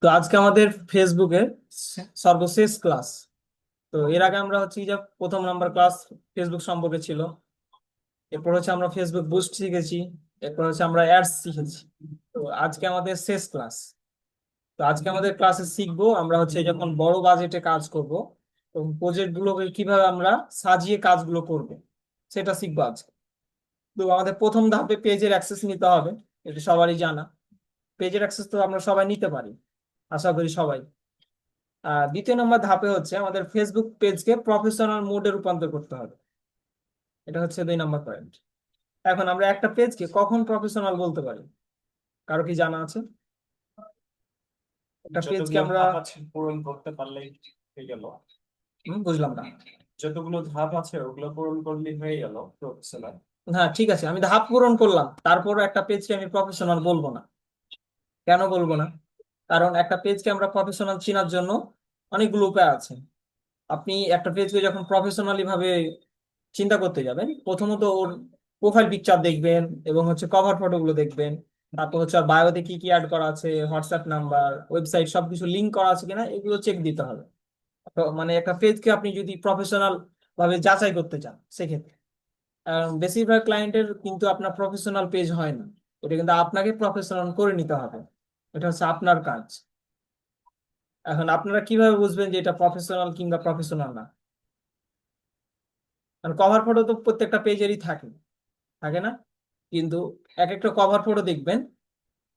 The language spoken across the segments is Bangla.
তো আজকে আমাদের ফেসবুকে সর্বশেষ ক্লাস। তো এর আগে আমরা হচ্ছে কি যে প্রথম নাম্বার ক্লাস ফেসবুক সম্পর্কে ছিল। এরপর হচ্ছে আমরা ফেসবুক বুস্ট শিখেছি। এরপর হচ্ছে আমরা অ্যাডস শিখেছি। তো আজকে আমাদের শেষ ক্লাস। তো আজকে আমাদের ক্লাসে শিখবো আমরা হচ্ছে যখন বড় বাজেটে কাজ করব তখন প্রজেক্ট গুলোকে কিভাবে আমরা সাজিয়ে কাজগুলো করব সেটা শিখবো আজকে। তো আমাদের প্রথম ধাপে পেজের অ্যাক্সেস নিতে হবে। এটা সবারই জানা। পেজের অ্যাক্সেস তো আমরা সবাই নিতে পারি, আশা করি সবাই। দ্বিতীয় নম্বর ধাপে হচ্ছে আমাদের ফেসবুক পেজকে প্রফেশনাল মোডে রূপান্তর করতে হবে। এটা হচ্ছে 2 নম্বর পয়েন্ট। এখন আমরা একটা পেজকে কখন প্রফেশনাল বলতে পারি, কারো কি জানা আছে? একটা পেজকে যতগুলো আমরা ধাপ আছে পূরণ করতে পারলেই হয়ে গেল। বুঝলাম না। যতগুলো ধাপ আছে ওগুলো পূরণ করলেই হয়ে গেল প্রফেশনাল। হ্যাঁ, ঠিক আছে, আমি ধাপ পূরণ করলাম, তারপর একটা পেজকে আমি প্রফেশনাল বলবো না। কেন বলবো না? কারণ একটা পেজকে আমরা প্রফেশনাল চেনার জন্য অনেকগুলো উপায় আছে। আপনি একটা পেজকে যখন প্রফেশনালি ভাবে চিন্তা করতে যাবেন, প্রথমত ওর প্রোফাইল পিকচার দেখবেন এবং হচ্ছে কভার ফটো গুলো দেখবেন। তারপর হচ্ছে আর বায়োতে কি কি অ্যাড করা আছে, হোয়াটসঅ্যাপ নাম্বার, ওয়েবসাইট সবকিছু লিংক করা আছে কিনা এগুলো চেক দিতে হবে। তো মানে একটা পেজকে আপনি যদি প্রফেশনাল ভাবে যাচাই করতে চান সেক্ষেত্রে বেশিরভাগ ক্লায়েন্টের কিন্তু আপনার প্রফেশনাল পেজ হয় না। এটা কিন্তু আপনাকে প্রফেশনাল করে নিতে হবে। এটা হচ্ছে আপনার কাজ। এখন আপনারা কিভাবে বুঝবেন যে এটা প্রফেশনাল কিংবা প্রফেশনাল না? কারণ কভার ফটো তো প্রত্যেকটা পেজেরই থাকে, থাকে না? কিন্তু এক একটা কভার ফটো দেখবেন,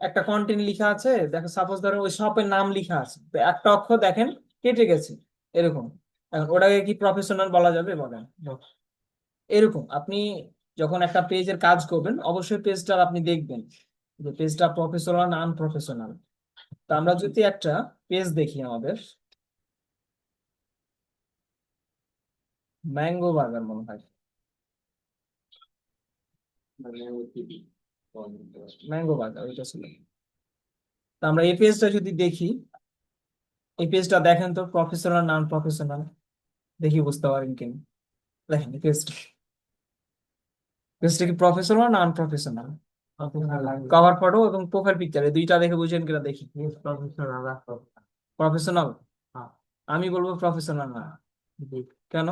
একটা কন্টেন্ট লিখা আছে, দেখো সাপোজ ধরো ওই শপের নাম লিখা আছে, তো একটা অক্ষর দেখেন কেটে গেছে, এরকম। এখন ওটাকে কি প্রফেশনাল বলা যাবে বলেন? এরকম আপনি যখন একটা পেজের কাজ করবেন অবশ্যই পেজটা আপনি দেখবেন যে পেজটা প্রফেশনাল না আনপ্রফেশনাল। তো আমরা যদি একটা পেজ দেখি আমাদের, ম্যাঙ্গো বার্গার মনে হয়, ম্যাঙ্গো বার্গার ওইটা ছিল। তো আমরা এই পেজটা যদি দেখি, এই পেজটা দেখেন তো প্রফেশনাল নন প্রফেশনাল, দেখি বুঝতে পারেন কিনা। দেখেন এই পেজটা, পেজটা কি প্রফেশনাল না আনপ্রফেশনাল? কভার ফটো এবং প্রোফাইল পিকচার এই দুইটা দেখে বুঝেন কিনা দেখি। প্রফেশনাল? আমি বলবো প্রফেশনাল না। কেন?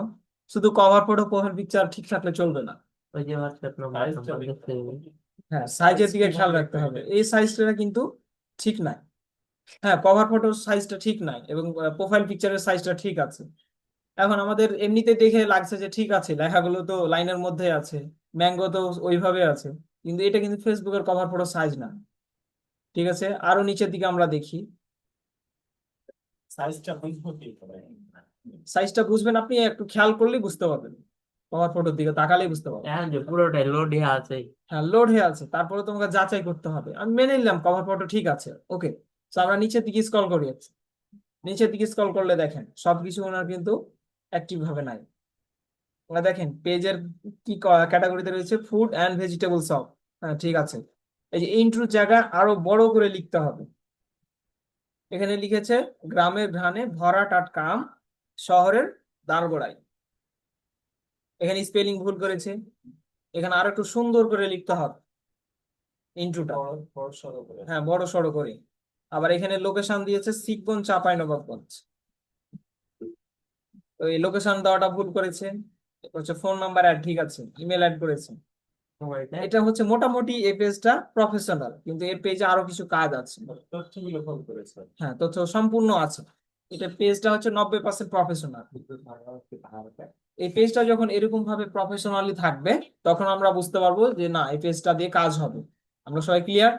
শুধু কভার ফটো প্রোফাইল পিকচার ঠিক থাকলে চলবে না। ওই যে হোয়াটসঅ্যাপ নাম্বার। হ্যাঁ, সাইজের দিকে খেয়াল রাখতে হবে, এই সাইজটা কিন্তু ঠিক নাই। হ্যাঁ, কভার ফটোর সাইজটা ঠিক নাই এবং প্রোফাইল পিকচারের সাইজটা ঠিক আছে। এখন আমাদের এমনিতে দেখে লাগছে যে ঠিক আছে, লেখাগুলো তো লাইনের মধ্যে আছে, ম্যাঙ্গো তো ওইভাবে আছে, কিন্তু এটা কিন্তু ফেসবুকের কভার ফটো সাইজ না। ঠিক আছে, আরো নিচের দিকে আমরা দেখি। সাইজটা বুঝবো কি করে? সাইজটা বুঝবেন আপনি একটু খেয়াল করলেই বুঝতে পারবেন, কভার ফটোর দিকে তাকালেই বুঝতে পারবেন। হ্যাঁ, যে পুরোটাই লোড হয়ে আছে। হ্যাঁ, লোড হয়ে আছে, তারপরে তোমাকে যাচাই করতে হবে। আমি মেনে নিলাম কভার ফটো ঠিক আছে, ওকে। তো আমরা নিচের দিকে স্ক্রল করি। নিচের দিকে স্ক্রল করলে দেখেন সবকিছু ওনার কিন্তু অ্যাক্টিভ ভাবে নাই। ওরা দেখেন পেজের কি ক্যাটাগরিতে রয়েছে, ফুড অ্যান্ড ভেজিটেবল শপ। হ্যাঁ, ঠিক আছে। এই যে ইন্ট্রোর জায়গা আরো বড় করে লিখতে হবে। এখানে লিখেছে গ্রামের ঘ্রাণে ভরা টাটকা আম, শহরের দারগোড়ায়। এখানে স্পেলিং ভুল করেছে, এখানে আরো একটু সুন্দর করে লিখতে হবে ইন্ট্রোটা। বড় বড় সড়ো করে। হ্যাঁ, বড় সড়ো করে। আবার এখানে লোকেশন দিয়েছে শিখগঞ্জ চাঁপাইনবাবগঞ্জ, তো এই লোকেশন দেওয়াটা ভুল করেছে। হচ্ছে ফোন নাম্বার অ্যাড ঠিক আছে, ইমেল অ্যাড করেছে। এটা হচ্ছে মোটামুটি এই পেজটা প্রফেশনাল, কিন্তু এর পেজে আরো কিছু কাজ আছে। তথ্যগুলো ফোন করেছে। হ্যাঁ, তথ্য সম্পূর্ণ আছে। এটা পেজটা হচ্ছে 90% প্রফেশনাল। এই পেজটা যখন এরকম ভাবে প্রফেশনালি থাকবে তখন আমরা বুঝতে পারবো যে না, এই পেজটা দিয়ে কাজ হবে। আমরা সবাই ক্লিয়ার?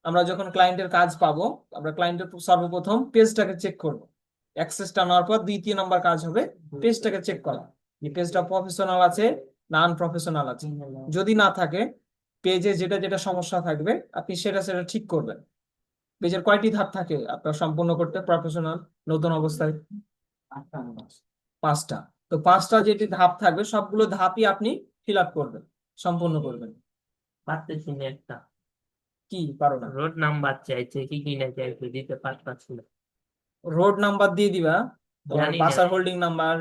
আমরা যখন ক্লায়েন্টের কাজ পাবো, আমরা ক্লায়েন্টের সর্বপ্রথম পেজটাকে চেক করব। অ্যাক্সেসটা নেওয়ার পর দ্বিতীয় নাম্বার কাজ হবে পেজটাকে চেক করা, এই পেজটা প্রফেশনাল আছে না আনপ্রফেশনাল আছে। যদি না থাকে, পেজে যেটা যেটা সমস্যা থাকবে আপনি সেটা সেটা ঠিক করবেন। পেজের কয়টি ধাপ থাকে আপনার সম্পূর্ণ করতে প্রফেশনাল নতুন অবস্থায়? 5টা। তো 5টা যেটি ধাপ থাকবে সবগুলো ধাপই আপনি ফিল আপ করবেন, সম্পূর্ণ করবেন। পারতেছি না একটা। কি পারো না? রোড নাম্বার চাইছে, কি কি না চাইছে, দিতে পারতাছি না। রোড নাম্বার দিয়ে দিবা, তোমার জানি না। বাসার হোল্ডিং নাম্বার,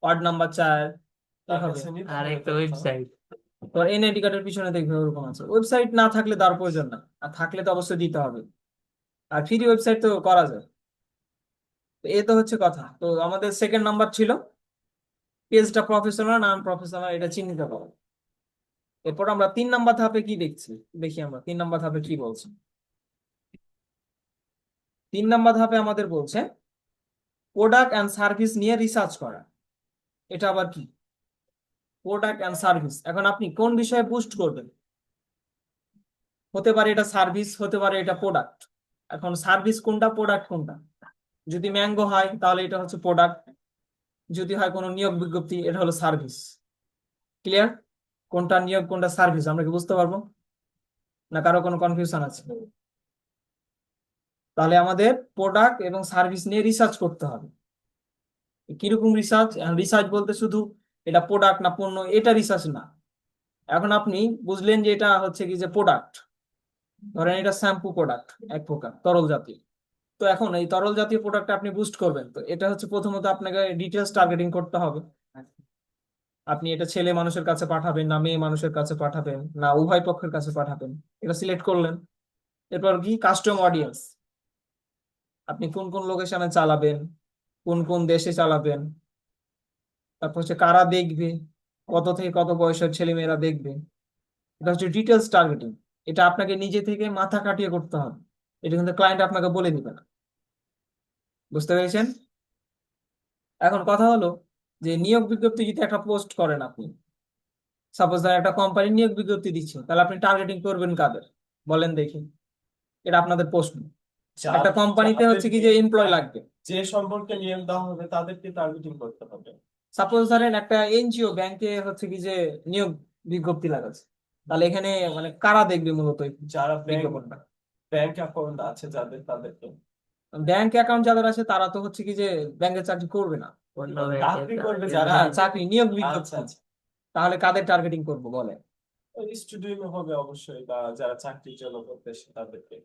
ওয়ার্ড নাম্বার 4, এভাবে। আর একটা ওয়েবসাইট। তোমার এনআইডি কার্ডের পিছনে দেখবে ওরকম আছে। ওয়েবসাইট না থাকলে তার প্রয়োজন না, আর থাকলে তো অবশ্যই দিতে হবে। আর ফ্রি ওয়েবসাইট তো করা যায়। তো এ তো হচ্ছে কথা। তো আমাদের সেকেন্ড নাম্বার ছিল পেজটা প্রফেশনাল নন প্রফেশনাল এটা চিহ্নিত করা। এরপর আমরা 3 নাম্বার ধাপে কি দেখছি, দেখি আমরা 3 নাম্বার ধাপে কি বলছি। 3 নাম্বার ধাপে আমাদের বলছে প্রোডাক্ট অ্যান্ড সার্ভিস নিয়ে রিসার্চ করা। এটা আবার কি? প্রোডাক্ট অ্যান্ড সার্ভিস, এখন আপনি কোন বিষয়ে বুস্ট করবেন? হতে পারে এটা সার্ভিস, হতে পারে এটা প্রোডাক্ট। এখন সার্ভিস কোনটা, প্রোডাক্ট কোনটা? যদি ম্যাঙ্গো হয় তাহলে এটা হচ্ছে প্রোডাক্ট, যদি হয় কোনো নিয়োগ বিজ্ঞপ্তি এটা হলো সার্ভিস। ক্লিয়ার? কোনটা নিয়োগ কোনটা সার্ভিস আমরা কি বুঝতে পারবো? না কারো কোনো কনফিউশন আছে? তাহলে আমাদের প্রোডাক্ট এবং সার্ভিস নিয়ে রিসার্চ করতে হবে। কিরকম রিসার্চ? রিসার্চ বলতে শুধু এটা প্রোডাক্ট না পণ্য এটা রিসার্চ না। এখন আপনি বুঝলেন যে এটা হচ্ছে কি যে প্রোডাক্ট, ধরেন এটা শ্যাম্পু প্রোডাক্ট, এক প্রকার তরল জাতীয়। তো এখন এই তরল জাতীয় প্রোডাক্ট আপনি বুস্ট করবেন, তো এটা হচ্ছে প্রথমত আপনাকে ডিটেলস টার্গেটিং করতে হবে। আপনি এটা ছেলে মানুষের কাছে পাঠাবেন না মেয়ে মানুষের কাছে পাঠাবেন না উভয় পক্ষের কাছে পাঠাবেন, এটা সিলেক্ট করলেন। এরপর কি কাস্টম অডিয়েন্স, আপনি কোন কোন লোকেশনে চালাবেন, কোন কোন দেশে চালাবেন, তারপর হচ্ছে কারা দেখবে, কত থেকে কত বয়সের ছেলে মেয়েরা দেখবে। এটা হচ্ছে ডিটেলস টার্গেটিং। এটা আপনাকে নিজে থেকে মাথা খাটিয়ে করতে হবে, এটা কিন্তু ক্লায়েন্ট আপনাকে বলে দিবে না। বুঝতে পেরেছেন? এখন কথা হলো যে নিয়োগ বিজ্ঞপ্তি যদি একটা পোস্ট করেন আপনি, সাপোজ ধরেন একটা কোম্পানি নিয়োগ বিজ্ঞপ্তি দিচ্ছে, তাহলে আপনি টার্গেটিং করবেন কাদের বলেন দেখি? এটা আপনাদের প্রশ্ন। একটা কোম্পানিতে হচ্ছে কি যে এমপ্লয় লাগবে, যে সম্পর্কে নিয়োগ দেওয়া হবে তাদেরকে টার্গেটিং করতে হবে। সাপোজ ধরেন একটা এনজিও ব্যাংকে হচ্ছে কি যে নিয়োগ বিজ্ঞপ্তি লাগাচ্ছে, তাহলে এখানে মানে কারা দেখবে মূলত এই যারা বিজ্ঞাপনটা? ব্যাংক অ্যাকাউন্ট আছে যাদের তাদেরকে। ব্যাংক অ্যাকাউন্ট যাদের আছে তারা তো হচ্ছে কি যে ব্যাংকে চাকরি করবে না। চাকরি করবে যারা। হ্যাঁ চাকরি নিয়োগ আচ্ছা বিজ্ঞপ্তি। আচ্ছা, তাহলে কাদের টার্গেটিং করবো বলে? ওই স্টুডেন্ট হবে অবশ্যই, বা যারা চাকরির জন্য করতেছে তাদেরকে।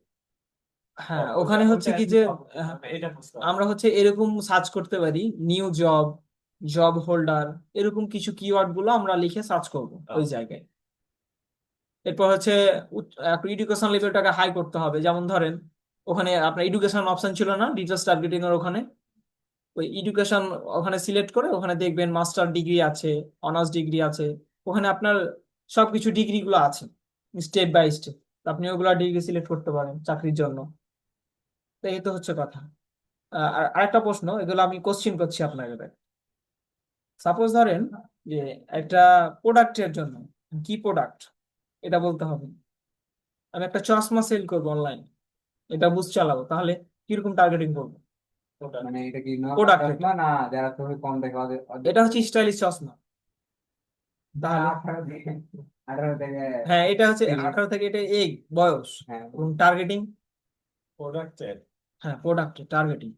হ্যাঁ ওটা ওখানে হচ্ছে ওটা কি যে হবে, এটা বুঝতে হবে। আমরা হচ্ছে এরকম সার্চ করতে পারি, নিউ জব, জব হোল্ডার, এরকম কিছু কিওয়ার্ড গুলো আমরা লিখে সার্চ করব ওই জায়গায়। এরপর হচ্ছে এডুকেশন লেভেলটাকে হাই করতে হবে। যেমন ধরেন ওখানে আপনার এডুকেশন অপশন ছিল না ডিটেলস টার্গেটিং এর ওখানে, ওই এডুকেশন ওখানে সিলেক্ট করে ওখানে দেখবেন মাস্টার ডিগ্রি আছে, অনার্স ডিগ্রি আছে, ওখানে আপনার সবকিছু ডিগ্রি গুলো আছে স্টেপ বাই স্টেপ। আপনি ওগুলা ডিগ্রি সিলেক্ট করতে পারেন চাকরির জন্য। তো এই তো হচ্ছে কথা। আর আরেকটা প্রশ্ন, এগুলো আমি কোশ্চিন করছি আপনাকে। সাপোজ ধরেন যে একটা প্রোডাক্টের জন্য কি প্রোডাক্ট এটা বলতে হবে। আমি একটা চশমা সেল করবো অনলাইন, এটা বুঝ চালাবো, তাহলে কিরকম টার্গেটিং করবো? মানে এটা কি নর্মাল প্রোডাক্ট চশমা না যারা খুবই কম দেখে ওদের এটা হচ্ছে স্টাইলিশ চশমা। তাহলে 18 থেকে 18 থেকে হ্যাঁ এটা হচ্ছে 30। 18 থেকে এটা এই বয়স। হ্যাঁ এবং টার্গেটিং, প্রোডাক্টের। হ্যাঁ প্রোডাক্ট টার্গেটিং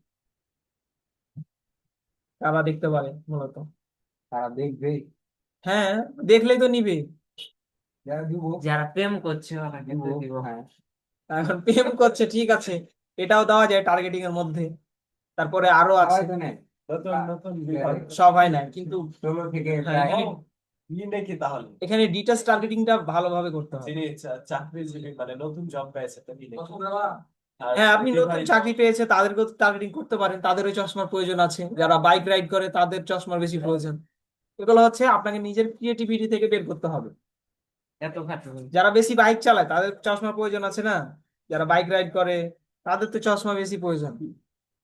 তারা দেখতে পারে মূলত। তারা দেখবে, হ্যাঁ দেখলেই তো নিবে। যারা দিব যারা প্রেম করছে ওরা দিব। কিন্তু দিব। হ্যাঁ এখন প্রেম করছে ঠিক আছে, এটাও দেওয়া যায় টার্গেটিং এর মধ্যে। তারপরে আরো আছে, সবাই তো নেই, নতুন নতুন বিভাগ। সবাই নাই কিন্তু 16 থেকে হ্যাঁ, প্রায় ই নাকি তাহলে এখানে ডিটেলস টার্গেটিংটা ভালোভাবে করতে হবে। যিনি চাকরিজীবী মানে নতুন জব পেয়েছে তো ই নাকি। হ্যাঁ আপনি নতুন বিবাহিত। চাকরি পেয়েছে তাদেরকে টার্গেটিং করতে পারেন, তাদেরও চশমার প্রয়োজন আছে, যারা বাইক রাইড করে তাদের চশমার বেশি প্রয়োজন। এগুলো হচ্ছে আপনাকে নিজের ক্রিয়েটিভিটি থেকে বের করতে হবে। এত খাটো যারা বেশি বাইক চালায় তাদের চশমার প্রয়োজন আছে না, যারা বাইক রাইড করে তাদের তো চশমা বেশি প্রয়োজন,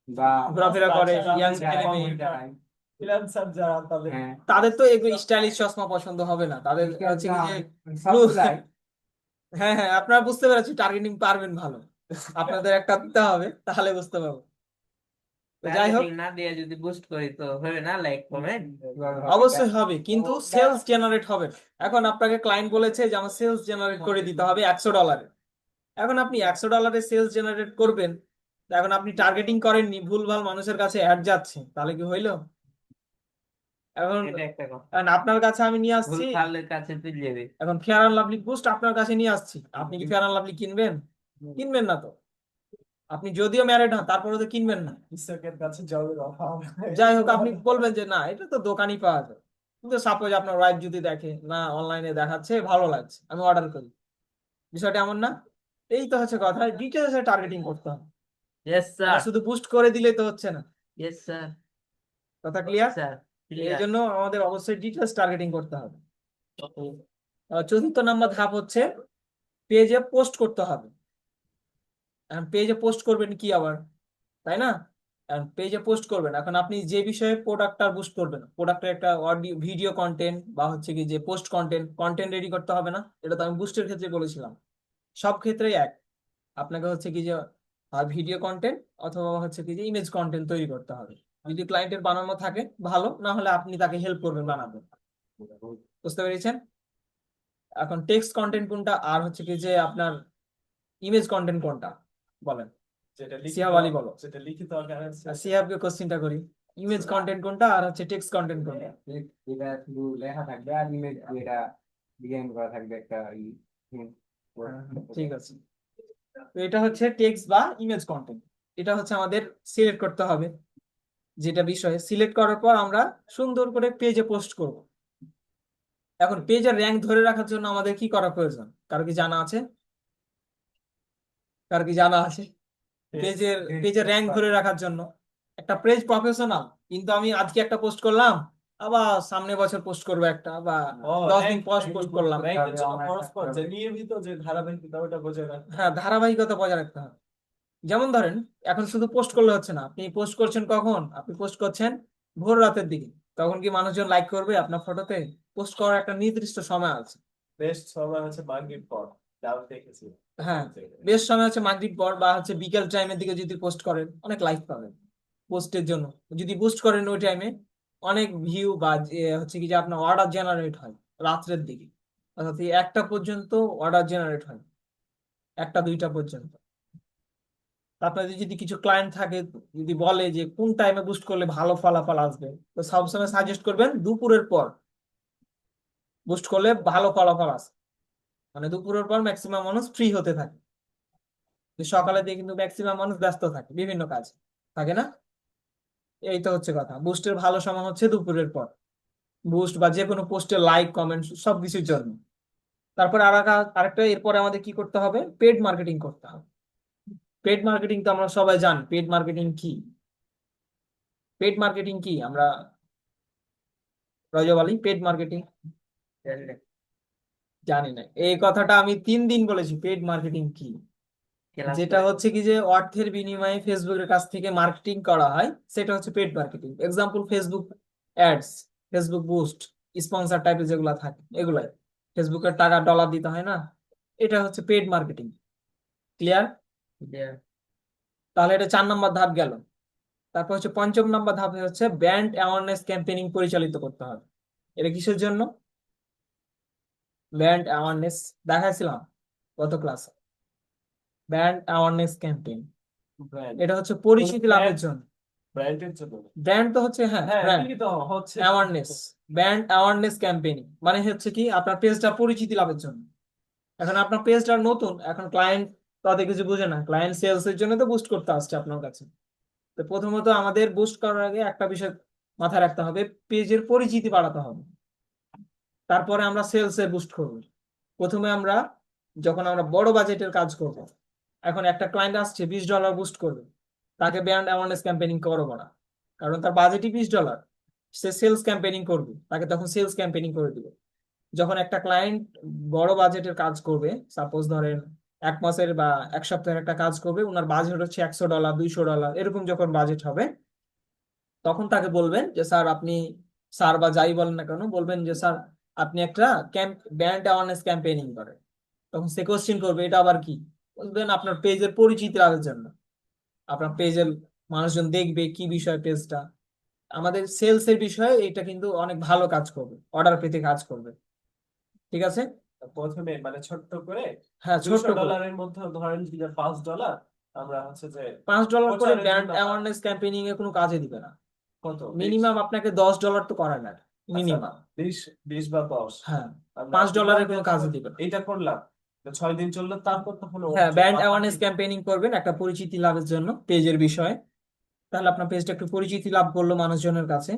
বা ঘোরাফেরা করে তাছাড়া ইয়াং যারা ছেলে কম মেয়ে, টাকায়, ফ্রিল্যান্সার যারা তাদের। হ্যাঁ তাদের তো এগুলো স্টাইলিশ চশমা পছন্দ হবে না, তাদের হচ্ছে কি যে সবগুলাই হ্যাঁ হ্যাঁ আপনারা বুঝতে পেরেছি টার্গেটিং পারবেন ভালো, আপনাদের একটা দিতে হবে তাহলে বুঝতে পারবো। তো যাই হোক টার্গেটিং না দিয়ে যদি বুস্ট করি তো হবে না লাইক কমেন্ট। অবশ্যই হবে কিন্তু সেলস জেনারেট হবে না। এখন আপনাকে ক্লায়েন্ট বলেছে যে আমার সেলস জেনারেট করে দিতে হবে $100। এখন আপনি $100 সেলস জেনারেট করবেন, তো এখন আপনি টার্গেটিং করেননি, ভুলভাল মানুষের কাছে অ্যাড যাচ্ছে, তাহলে কি হইলো? এখন এটা একটা কথা, এখন আপনার কাছে আমি নিয়ে ভুল আসছি, ভালের কাছে তুই যাবি। এখন ফেয়ার অ্যান্ড লাভলি বুস্ট আপনার কাছে নিয়ে আসছি, আপনি কি ফেয়ার অ্যান্ড লাভলি কিনবেন? কিনবেন না তো। আপনি যদিও ম্যারিড হন তারপরে তো কিনবেন না। কৃষকের কাছে জবের অভাব। যাই হোক আপনি বলবেন যে না এটা তো দোকানই পাওয়া যায়, কিন্তু সাপোজ আপনার ওয়াইফ যদি দেখে না অনলাইনে দেখাচ্ছে ভালো লাগছে আমি অর্ডার করি, বিষয়টা এমন না। এই তো হচ্ছে কথা, ডিটেলসে টার্গেটিং করতে হবে। ইয়েস স্যার, শুধু বুস্ট করে দিলে তো হচ্ছে না। ইয়েস স্যার, কথা ক্লিয়ার? স্যার এই ক্লিয়ার। জন্য আমাদের অবশ্যই ডিটেলস টার্গেটিং করতে হবে। চতুর্থ নাম্বার ধাপ হচ্ছে পেজে পোস্ট করতে হবে। পেজে পোস্ট করবেন কি আবার, তাই না? পেজে পোস্ট করবেন, এখন আপনি যে বিষয়ে প্রোডাক্টটা বুস্ট করবেন, প্রোডাক্টের একটা অডিও ভিডিও কন্টেন্ট বা হচ্ছে কি যে পোস্ট কন্টেন্ট রেডি করতে হবে না? এটা তো আমি বুস্টের ক্ষেত্রে বলেছিলাম। সব ক্ষেত্রেই এক, আপনাকে হচ্ছে কি যে ভিডিও কন্টেন্ট অথবা হচ্ছে কি যে ইমেজ কন্টেন্ট তৈরি করতে হবে। যদি ক্লায়েন্টের বানানো থাকে ভালো, না হলে আপনি তাকে হেল্প করবেন বানাতে। বুঝতে পেরেছেন? এখন টেক্সট কন্টেন্ট কোনটা আর হচ্ছে কি যে আপনার ইমেজ কন্টেন্ট কোনটা বলেন? যেটা লিখিত, সিহাব আলী বলো। যেটা লিখিত আকারে আছে, সিহাবকে কোশ্চিনটা করি, ইমেজ কন্টেন্ট কোনটা আর হচ্ছে টেক্সট কন্টেন্ট কোনটা? এটা শুধু লেখা থাকবে আর ইমেজ এটা ডিজাইন করা থাকবে একটা ঠিক আছে, তো এটা হচ্ছে টেক্সট বা ইমেজ কন্টেন্ট। এটা হচ্ছে আমাদের সিলেক্ট করতে হবে, যেটা বিষয়ে সিলেক্ট করার পর আমরা সুন্দর করে পেজে পোস্ট করব। এখন পেজের র্যাঙ্ক ধরে রাখার জন্য আমাদের কি করা প্রয়োজন, কারো কি জানা আছে? কারো কি জানা আছে? পেজের র্যাঙ্ক ধরে রাখার জন্য একটা পেজ প্রফেশনাল, কিন্তু আমি আজকে একটা পোস্ট করলাম, আবার সামনে বছর পোস্ট করবো একটা, বা ও 10 দিন পর পোস্ট করলাম। র্যাঙ্কের জন্য আমার খরচ একটা পড়ছে, নিয়মিত যে ধারাবাহিকতা ওটা বজায় রাখতে হ্যাঁ, ধারাবাহিকতা বজায় রাখতে হবে। যেমন ধরেন, এখন শুধু পোস্ট করলে হচ্ছে না, আপনি পোস্ট করছেন কখন? আপনি পোস্ট করছেন ভোর রাতের দিকে, তখন কি মানুষজন লাইক করবে আপনার ফটোতে? পোস্ট করার একটা নির্দিষ্ট সময় আছে। বেস্ট সময় হচ্ছে মাগরিব পর, যাও দেখেছি। হ্যাঁ, বেস্ট সময় হচ্ছে মাগরিব পর বা হচ্ছে বিকেল টাইমের দিকে যদি পোস্ট করেন অনেক লাইক পাবেন। পোস্টের জন্য যদি বুস্ট করেন ওই টাইমে, অনেক ভিউ বা হচ্ছে কি যে আপনার অর্ডার জেনারেট হয় রাত্রের দিকে, অর্থাৎ এই 1টা পর্যন্ত অর্ডার জেনারেট হয়, 1টা 2টা পর্যন্ত। আপনাদের যদি কিছু ক্লায়েন্ট থাকে, যদি বলে যে কোন টাইমে বুস্ট করলে ভালো ফলাফল আসবে, তো সবসময় সাজেস্ট করবেন দুপুরের পর বুস্ট করলে ভালো ফলাফল আসে। মানে দুপুরের পর ম্যাক্সিমাম মানুষ ফ্রি হতে থাকে, তো সকালে দিয়ে কিন্তু ম্যাক্সিমাম মানুষ ব্যস্ত থাকে বিভিন্ন কাজ, থাকে না? এই তো হচ্ছে কথা, বুস্টের ভালো সময় হচ্ছে দুপুরের পর, বুস্ট বা যে কোনো পোস্টে লাইক কমেন্ট সবকিছুর জন্য। তারপর আরেকটা এরপরে আমাদের কি করতে হবে? পেড মার্কেটিং করতে হবে। পেড মার্কেটিং তো আমরা সবাই জানি, পেড মার্কেটিং কি? পেড মার্কেটিং কি আমরা রজব আলী, পেড মার্কেটিং জানি না। এই কথাটা আমি 3 দিন বলেছি, পেড মার্কেটিং কি। ক্লাস যেটা হচ্ছে কি যে অর্থের বিনিময়ে ফেসবুকের কাছ থেকে মার্কেটিং করা হয়, সেটা হচ্ছে paid marketing. Example Facebook ads, Facebook boost, sponsor টাইপের যেগুলো থাকে এগুলাই, ফেসবুকের টাকা ডলার দিতে হয় না, এটা হচ্ছে পেড মার্কেটিং। ক্লিয়ার? তাহলে এটা 4 নম্বর ধাপ গেল। তারপর হচ্ছে 5ম নম্বর ধাপে হচ্ছে ব্র্যান্ড অ্যাওয়ারনেস ক্যাম্পেইনিং পরিচালিত করতে হবে। এটা কিসের জন্য? ব্র্যান্ড অ্যাওয়ারনেস দেখাইছিলাম গত ক্লাসে, ব্র্যান্ড অ্যাওয়ারনেস ক্যাম্পেইন। ব্র্যান্ড, এটা হচ্ছে পরিচিতি লাভের জন্য। ব্র্যান্ডের জন্য। ব্র্যান্ড তো হচ্ছে, হ্যাঁ, হ্যাঁ, ব্র্যান্ড ঠিকই তো হচ্ছে। অ্যাওয়ারনেস, ব্র্যান্ড অ্যাওয়ারনেস ক্যাম্পেইনিং মানে হচ্ছে কি আপনার পেজটা পরিচিতি লাভের জন্য। এখন আপনার পেজটা নতুন, এখন ক্লায়েন্ট তাদের কিছু বুঝে না, ক্লায়েন্ট সেলস এর জন্য তো বুস্ট করতে আসছে আপনার কাছে। তো প্রথমত আমাদের বুস্ট করার আগে একটা বিষয় মাথায় রাখতে হবে, পেজের পরিচিতি বাড়াতে হবে, তারপরে আমরা সেলস এ বুস্ট করব। প্রথমে আমরা যখন আমরা বড় বাজেটের কাজ করব, এখন একটা ক্লায়েন্ট আসছে $20 বুস্ট করবে, তাকে ব্র্যান্ড অ্যাওয়ারনেস ক্যাম্পেইনিং করবো না, কারণ তার বাজেটই $20। সে সেলস ক্যাম্পেইনিং করবে, তাকে তখন সেলস ক্যাম্পেইনিং করে দিবে। যখন একটা ক্লায়েন্ট বড় বাজেটের কাজ করবে, সাপোজ ধরেন 1 মাসের বা 1 সপ্তাহের একটা কাজ করবে, ওনার বাজেট হচ্ছে $100 $200 এরকম যখন বাজেট হবে, তখন তাকে বলবেন যে স্যার আপনি, স্যার বা যাই বলেন না কেন, বলবেন যে স্যার আপনি একটা ব্র্যান্ড অ্যাওয়ারনেস ক্যাম্পেইনিং করেন। তখন সে কোশ্চিন করবে এটা আবার কি, বলবেন আপনার পেজের পরিচিতি লাভের জন্য, আপনার পেজের মানুষজন দেখবে কি বিষয় পেজটা। আমাদের সেলস এর বিষয়ে এটা কিন্তু অনেক ভালো কাজ করবে, অর্ডার পেতে কাজ করবে। ঠিক আছে? প্রথমে মানে ছোট্ট করে হ্যাঁ, ছোট্ট করে $200 মধ্যে ধরেন যে $5 আমরা হচ্ছে যে $5 করে প্রচারের ব্র্যান্ড জন্য অ্যাওয়ারনেস ক্যাম্পেইনিং এ কোনো কাজে দিবে না। কত মিনিমাম আপনাকে $10 তো করায় না, মিনিমাম। 20 বা 10 হ্যাঁ, আমরা $5 কোনো দিলাম, কাজে দিবে না। এইটা করলাম, 6 দিন চললো, তারপর তখন হ্যাঁ, ব্র্যান্ড অ্যাওয়ারনেস ক্যাম্পেইনিং করবেন একটা পরিচিতি লাভের জন্য পেজের বিষয়ে, তাহলে আপনার পেজটা একটু পরিচিতি লাভ করলো মানুষজনের কাছে।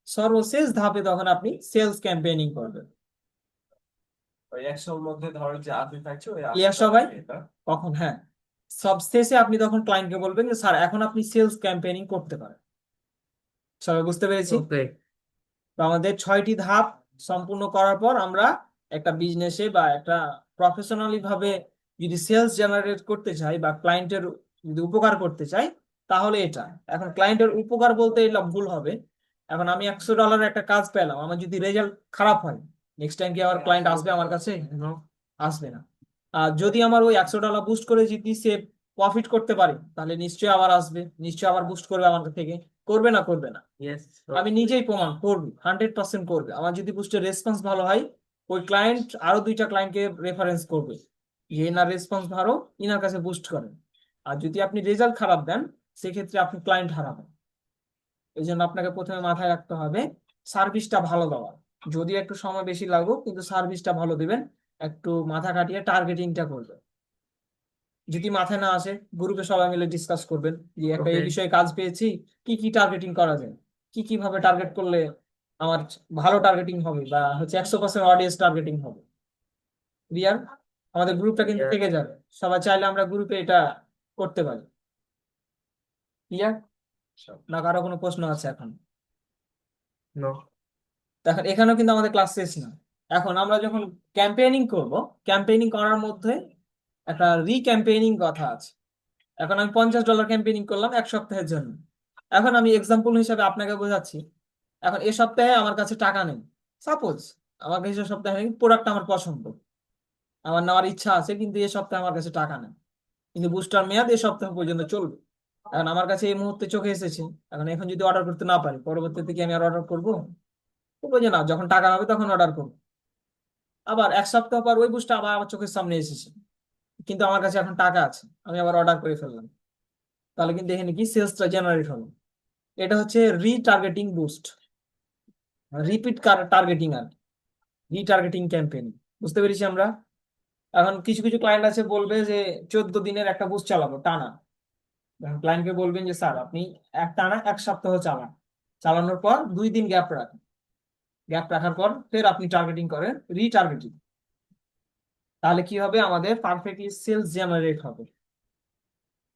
সর্বশেষ ধাপে তখন আপনি সেলস ক্যাম্পেইনিং করবেন। ওই 100-র মধ্যে ধরেন যে 80 থাকছে, ওই ক্লিয়ার 80টা সবাই? এটা কখন? হ্যাঁ, সবশেষে আপনি তখন ক্লায়েন্টকে বলবেন যে স্যার এখন আপনি সেলস ক্যাম্পেইনিং করতে পারেন। সবাই বুঝতে পেরেছি? ওকে। তো আমাদের 6টি ধাপ সম্পূর্ণ করার পর আমরা একটা বিজনেসে বা একটা প্রফেশনালি ভাবে যদি সেলস জেনারেট করতে চাই বা ক্লায়েন্টের যদি উপকার করতে চাই, তাহলে এটা। এখন ক্লায়েন্টের উপকার বলতে এগুলো ভুল হবে। এখন আমি $100 একটা কাজ পেলাম, আমার যদি রেজাল্ট খারাপ হয়, নেক্সট টাইম কি আবার ক্লায়েন্ট আসবে আমার কাছে? No, আসবে না। আর যদি আমার ওই $100 বুস্ট করে যদি সে প্রফিট করতে পারে, তাহলে নিশ্চয়ই আবার আসবে, নিশ্চয়ই আবার বুস্ট করবে আমার থেকে। করবে না? করবে না? ইয়েস। আমি নিজেই প্রমাণ করবো, 100% করবে। আমার যদি বুস্টের রেসপন্স ভালো হয়, ওই ক্লায়েন্ট আরো 2টা ক্লায়েন্টকে রেফারেন্স করবে যে এনার রেসপন্স ভালো, ইনার কাছে বুস্ট করেন। আর যদি আপনি রেজাল্ট খারাপ দেন, সেক্ষেত্রে আপনি ক্লায়েন্ট হারাবেন। এই জন্য আপনাকে প্রথমে মাথায় রাখতে হবে সার্ভিসটা ভালো দেওয়া। যদি একটু সময় বেশি লাগুক, কিন্তু সার্ভিসটা ভালো দিবেন। একটু মাথা খাটিয়ে টার্গেটিংটা করবেন। যদি মাথায় না আসে, গ্রুপে সবাই মিলে ডিসকাস করবেন যে একটা এই ওকে। বিষয়ে কাজ পেয়েছি, কি কি টার্গেটিং করা যায়, কি কিভাবে টার্গেট করলে আমার ভালো টার্গেটিং হবে বা হচ্ছে 100% অডিয়েন্স টার্গেটিং হবে। ক্লিয়ার? আমাদের গ্রুপটা কিন্তু থেকে যাবে, সবাই চাইলে আমরা গ্রুপে এটা করতে পারি। ক্লিয়ার? না কারো কোনো প্রশ্ন আছে এখন? নো। দেখেন এখানেও কিন্তু আমাদের ক্লাস শেষ না। এখন আমরা যখন ক্যাম্পেইনিং করব, ক্যাম্পেইনিং করার মধ্যে একটা রিক্যাম্পেইনিং কথা আছে। এখন আমি $50 ক্যাম্পেইনিং করলাম 1 সপ্তাহের জন্য। এখন আমি এক্সাম্পল হিসাবে আপনাকে বোঝাচ্ছি। এখন এ সপ্তাহে আমার কাছে টাকা নেই, সাপোজ আমার কাছে সপ্তাহে প্রোডাক্ট আমার পছন্দ, আমার নেওয়ার ইচ্ছা আছে, কিন্তু এ সপ্তাহে আমার কাছে টাকা নেই, কিন্তু বুস্টার মেয়াদ এ সপ্তাহ পর্যন্ত চলবে। এখন আমার কাছে এই মুহূর্তে চোখে এসেছে, এখন যদি অর্ডার করতে না পারি, পরবর্তীতে কি আমি আর অর্ডার করবো? করবো যে না, যখন টাকা হবে তখন অর্ডার করবো। আবার 1 সপ্তাহ পর ওই বুস্টটা আবার আমার চোখের সামনে এসেছে, কিন্তু আমার কাছে এখন টাকা আছে, আমি আবার অর্ডার করে ফেললাম। তাহলে কিন্তু এখানে কি সেলসটা জেনারেট হলো। এটা হচ্ছে রিটার্গেটিং বুস্ট, রিপিট টার্গেটিং আর রিটার্গেটিং ক্যাম্পেইন। বুঝতে পেরেছি আমরা? এখন কিছু কিছু ক্লায়েন্ট আছে বলবে যে 14 দিনের একটা বুস্ট চালাবো টানা। ক্লায়েন্টকে বলবেন যে স্যার আপনি টানা 1 সপ্তাহ চালান, চালানোর পর 2 দিন গ্যাপ রাখেন, গ্যাপ রাখার পর ফের আপনি টার্গেটিং করেন, রিটার্গেটিং। তাহলে কি হবে? আমাদের পারফেক্টলি সেলস জেনারেট হবে।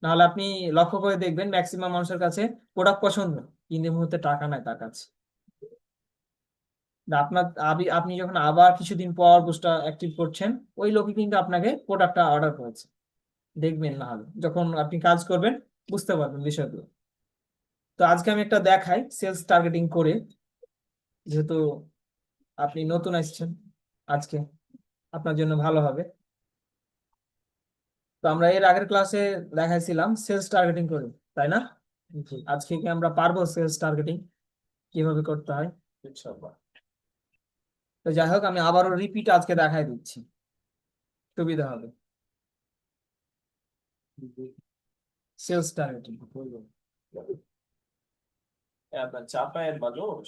নাহলে আপনি লক্ষ্য করে দেখবেন ম্যাক্সিমাম মানুষের কাছে প্রোডাক্ট পছন্দ, কিন্তু এই মুহূর্তে টাকা নাই তার কাছে। আপনি যখন আবার কিছুদিন পর বুস্টটা অ্যাক্টিভ করছেন, ওই লোকই কিন্তু আপনাকে প্রোডাক্টটা অর্ডার করেছে। দেখবেন, না হলে যখন আপনি কাজ করবেন বুঝতে পারবেন বিষয়গুলো। তো আজকে আমি একটা দেখাই সেলস টার্গেটিং করে, যেহেতু আপনি নতুন আসছেন আজকে, আপনার জন্য ভালো হবে। তো আমরা এর আগের ক্লাসে দেখাইছিলাম সেলস টার্গেটিং করে, তাই না? আজকে কি আমরা পারবো সেলস টার্গেটিং কিভাবে করতে হয়? ইনশাআল্লাহ। তো যাই হোক, আমি আবারও রিপিট আজকে দেখাই দিচ্ছি, সুবিধা হবে। Sales targeting. আপনার চাপায়ের মানুষ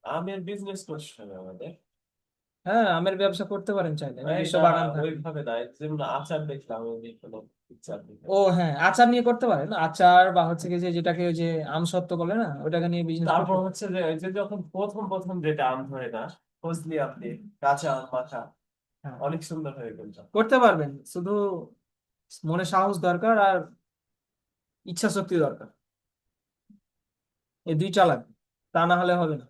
আমের বিজনেস করছে আমাদের। হ্যাঁ, আমের ব্যবসা করতে পারেন চাইলে, ভাই নিজস্ব না, বাগান থাকে। ওইভাবে না, যেমন আচার দেখলাম আমি কোনো পিকচার দেখে। ও হ্যাঁ, আচার নিয়ে করতে পারেন, আচার বা হচ্ছে কি যে যেটাকে ওই যে আমসত্ত্ব বলে না, ওটাকে নিয়ে বিজনেস করতে তারপর পারেন। হচ্ছে যে ওই যে যখন প্রথম প্রথম যেটা আম ধরে না, ফজলি আপনি কাঁচা আম মাখা হ্যাঁ, অনেক সুন্দর হয়ে গেল। করতে পারবেন, শুধু মনে সাহস দরকার আর ইচ্ছা শক্তি দরকার, এই 2টা লাগবে, তা না হলে হবে না।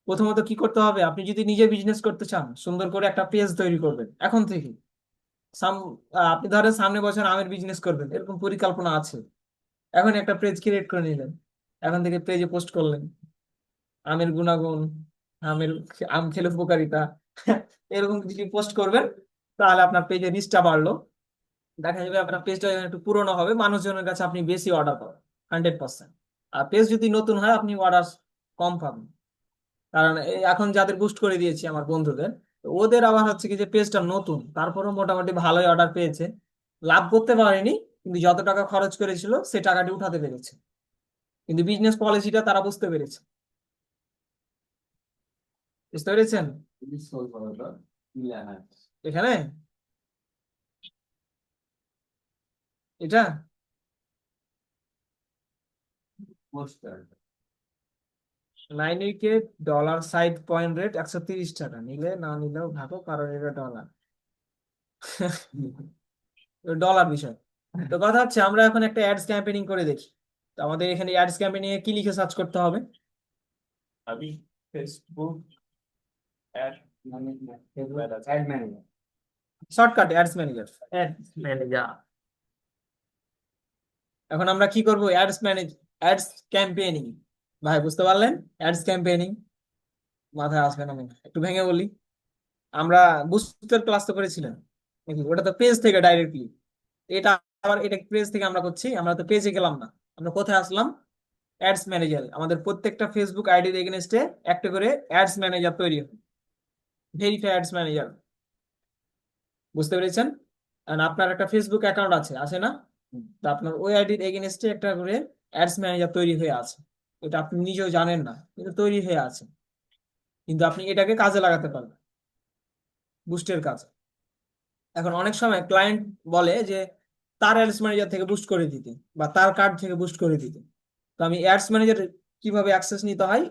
প্রথমত কি করতে হবে? আপনি যদি নিজে বিজনেস করতে চান, সুন্দর করে একটা পেজ তৈরি করবেন এখন থেকে। সাম আপনি ধরেন সামনে বছর আমের বিজনেস করবেন, এরকম পরিকল্পনা আছে, এখন একটা পেজ ক্রিয়েট করে নিলেন, এখন থেকে পেজে পোস্ট করলেন আমের গুণাগুণ, আমের আম খেলে উপকারিতা, এরকম কিছু পোস্ট করবেন, তাহলে আপনার পেজে রিচটা বাড়লো। দেখা যাবে আপনার পেজটা একটু পুরোনো হবে, মানুষজনের কাছে আপনি বেশি অর্ডার পাবেন 100%। আর পেজ যদি নতুন হয়, আপনি অর্ডার কম পাবেন। কারণ এখন যাদের বুস্ট করে দিয়েছি আমার বন্ধুদের, তো ওদের আবার হচ্ছে কি যে পেজটা নতুন, তারপরেও মোটামুটি ভালোই অর্ডার পেয়েছে, লাভ করতে পারেনি, কিন্তু যত টাকা খরচ করেছিল সে টাকাটি উঠাতে পেরেছে, কিন্তু বিজনেস পলিসিটা তারা বুঝতে পেরেছে। বুঝতে পেরেছেন? এখানে এটা line wicket dollar side point rate 130 টাকা, নিলে না নিলেও থাকো, কারণ এটা ডলার। ডলার বিষয়। তো কথা হচ্ছে আমরা এখন একটা অ্যাডস ক্যাম্পেইনিং করে দেখি। তো আমাদের এখানে অ্যাডস ক্যাম্পেইনিং এ কি লিখে সার্চ করতে হবে? আমি Facebook ad add manager. Shortcut ads manager. Ads manager. এখন আমরা কি করব? Ads campaigning. ভাই বুঝতে পারলেন? অ্যাডস ক্যাম্পেইনিং মাথায় আসবে না মনে হয়। একটু ভেঙে বলি। আমরা বুস্টার ক্লাস তো করেছিলাম নাকি? ওটা তো পেজ থেকে ডাইরেক্টলি। এটা আবার এটা পেজ থেকে আমরা করছি, আমরা তো পেজে গেলাম না, আমরা কোথায় আসলাম? Ads manager. আমাদের প্রত্যেকটা ফেসবুক আইডির এগেনস্টে একটা করে অ্যাডস ম্যানেজার তৈরি হবে, ভেরিফাই অ্যাডস ম্যানেজার। বুঝতে পেরেছেন? আর আপনার একটা ফেসবুক অ্যাকাউন্ট আছে না? তা আপনার ওই আইডির এগেনস্টে একটা করে অ্যাডস ম্যানেজার তৈরি হয়ে আছে। এটা আপনি নিজেও জানেন না, এটা তৈরি হয়ে আছে, কিন্তু আপনি এটাকে কাজে লাগাতে পারবেন বুস্টের কাজে। এখন অনেক সময় ক্লায়েন্ট বলে যে তার অ্যাডস ম্যানেজার থেকে বুস্ট করে দিতে বা তার কার্ড থেকে বুস্ট করে দিতে। তো আমি অ্যাডস ম্যানেজার কিভাবে অ্যাক্সেস নিতে হয়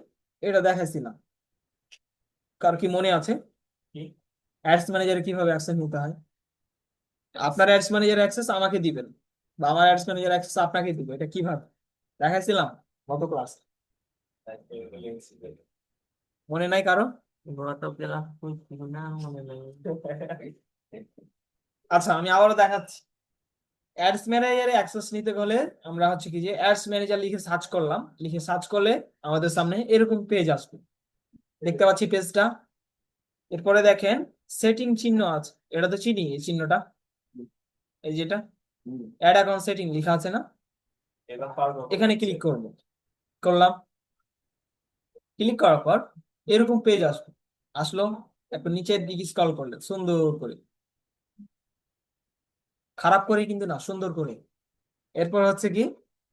এটা দেখাইছিলাম। কার কি মনে আছে? কি? অ্যাডস ম্যানেজারে কিভাবে অ্যাক্সেস নিতে হয়? আপনার অ্যাডস ম্যানেজার অ্যাক্সেস আমাকে দিবেন বা আমার অ্যাডস ম্যানেজার অ্যাক্সেস আপনাকে দিব, এটা কিভাবে দেখাইছিলাম গত ক্লাস? মনে নাই কারো? গত ক্লাস করছিল না মনে নেই। আচ্ছা আমি আবারও দেখাচ্ছি। অ্যাডস ম্যানেজারে অ্যাক্সেস নিতে হলে আমরা হচ্ছে কি যে অ্যাডস ম্যানেজার লিখে সার্চ করলাম, লিখে সার্চ করলে আমাদের সামনে এরকম পেজ আসবে। দেখতে পাচ্ছি পেজটা। এরপরে দেখেন সেটিং চিহ্ন আছে, এটা তো চিনি এই চিহ্নটা, এই যেটা অ্যাড অ্যাকাউন্ট সেটিং লেখা আছে না? এবার পারবো। এখানে ক্লিক করলাম। ক্লিক করার পর এরকম পেজ আসবে। আসলো, একটু নিচের দিকে স্ক্রল করলে সুন্দর করে, খারাপ করে কিন্তু না, সুন্দর করে। এরপর হচ্ছে কি,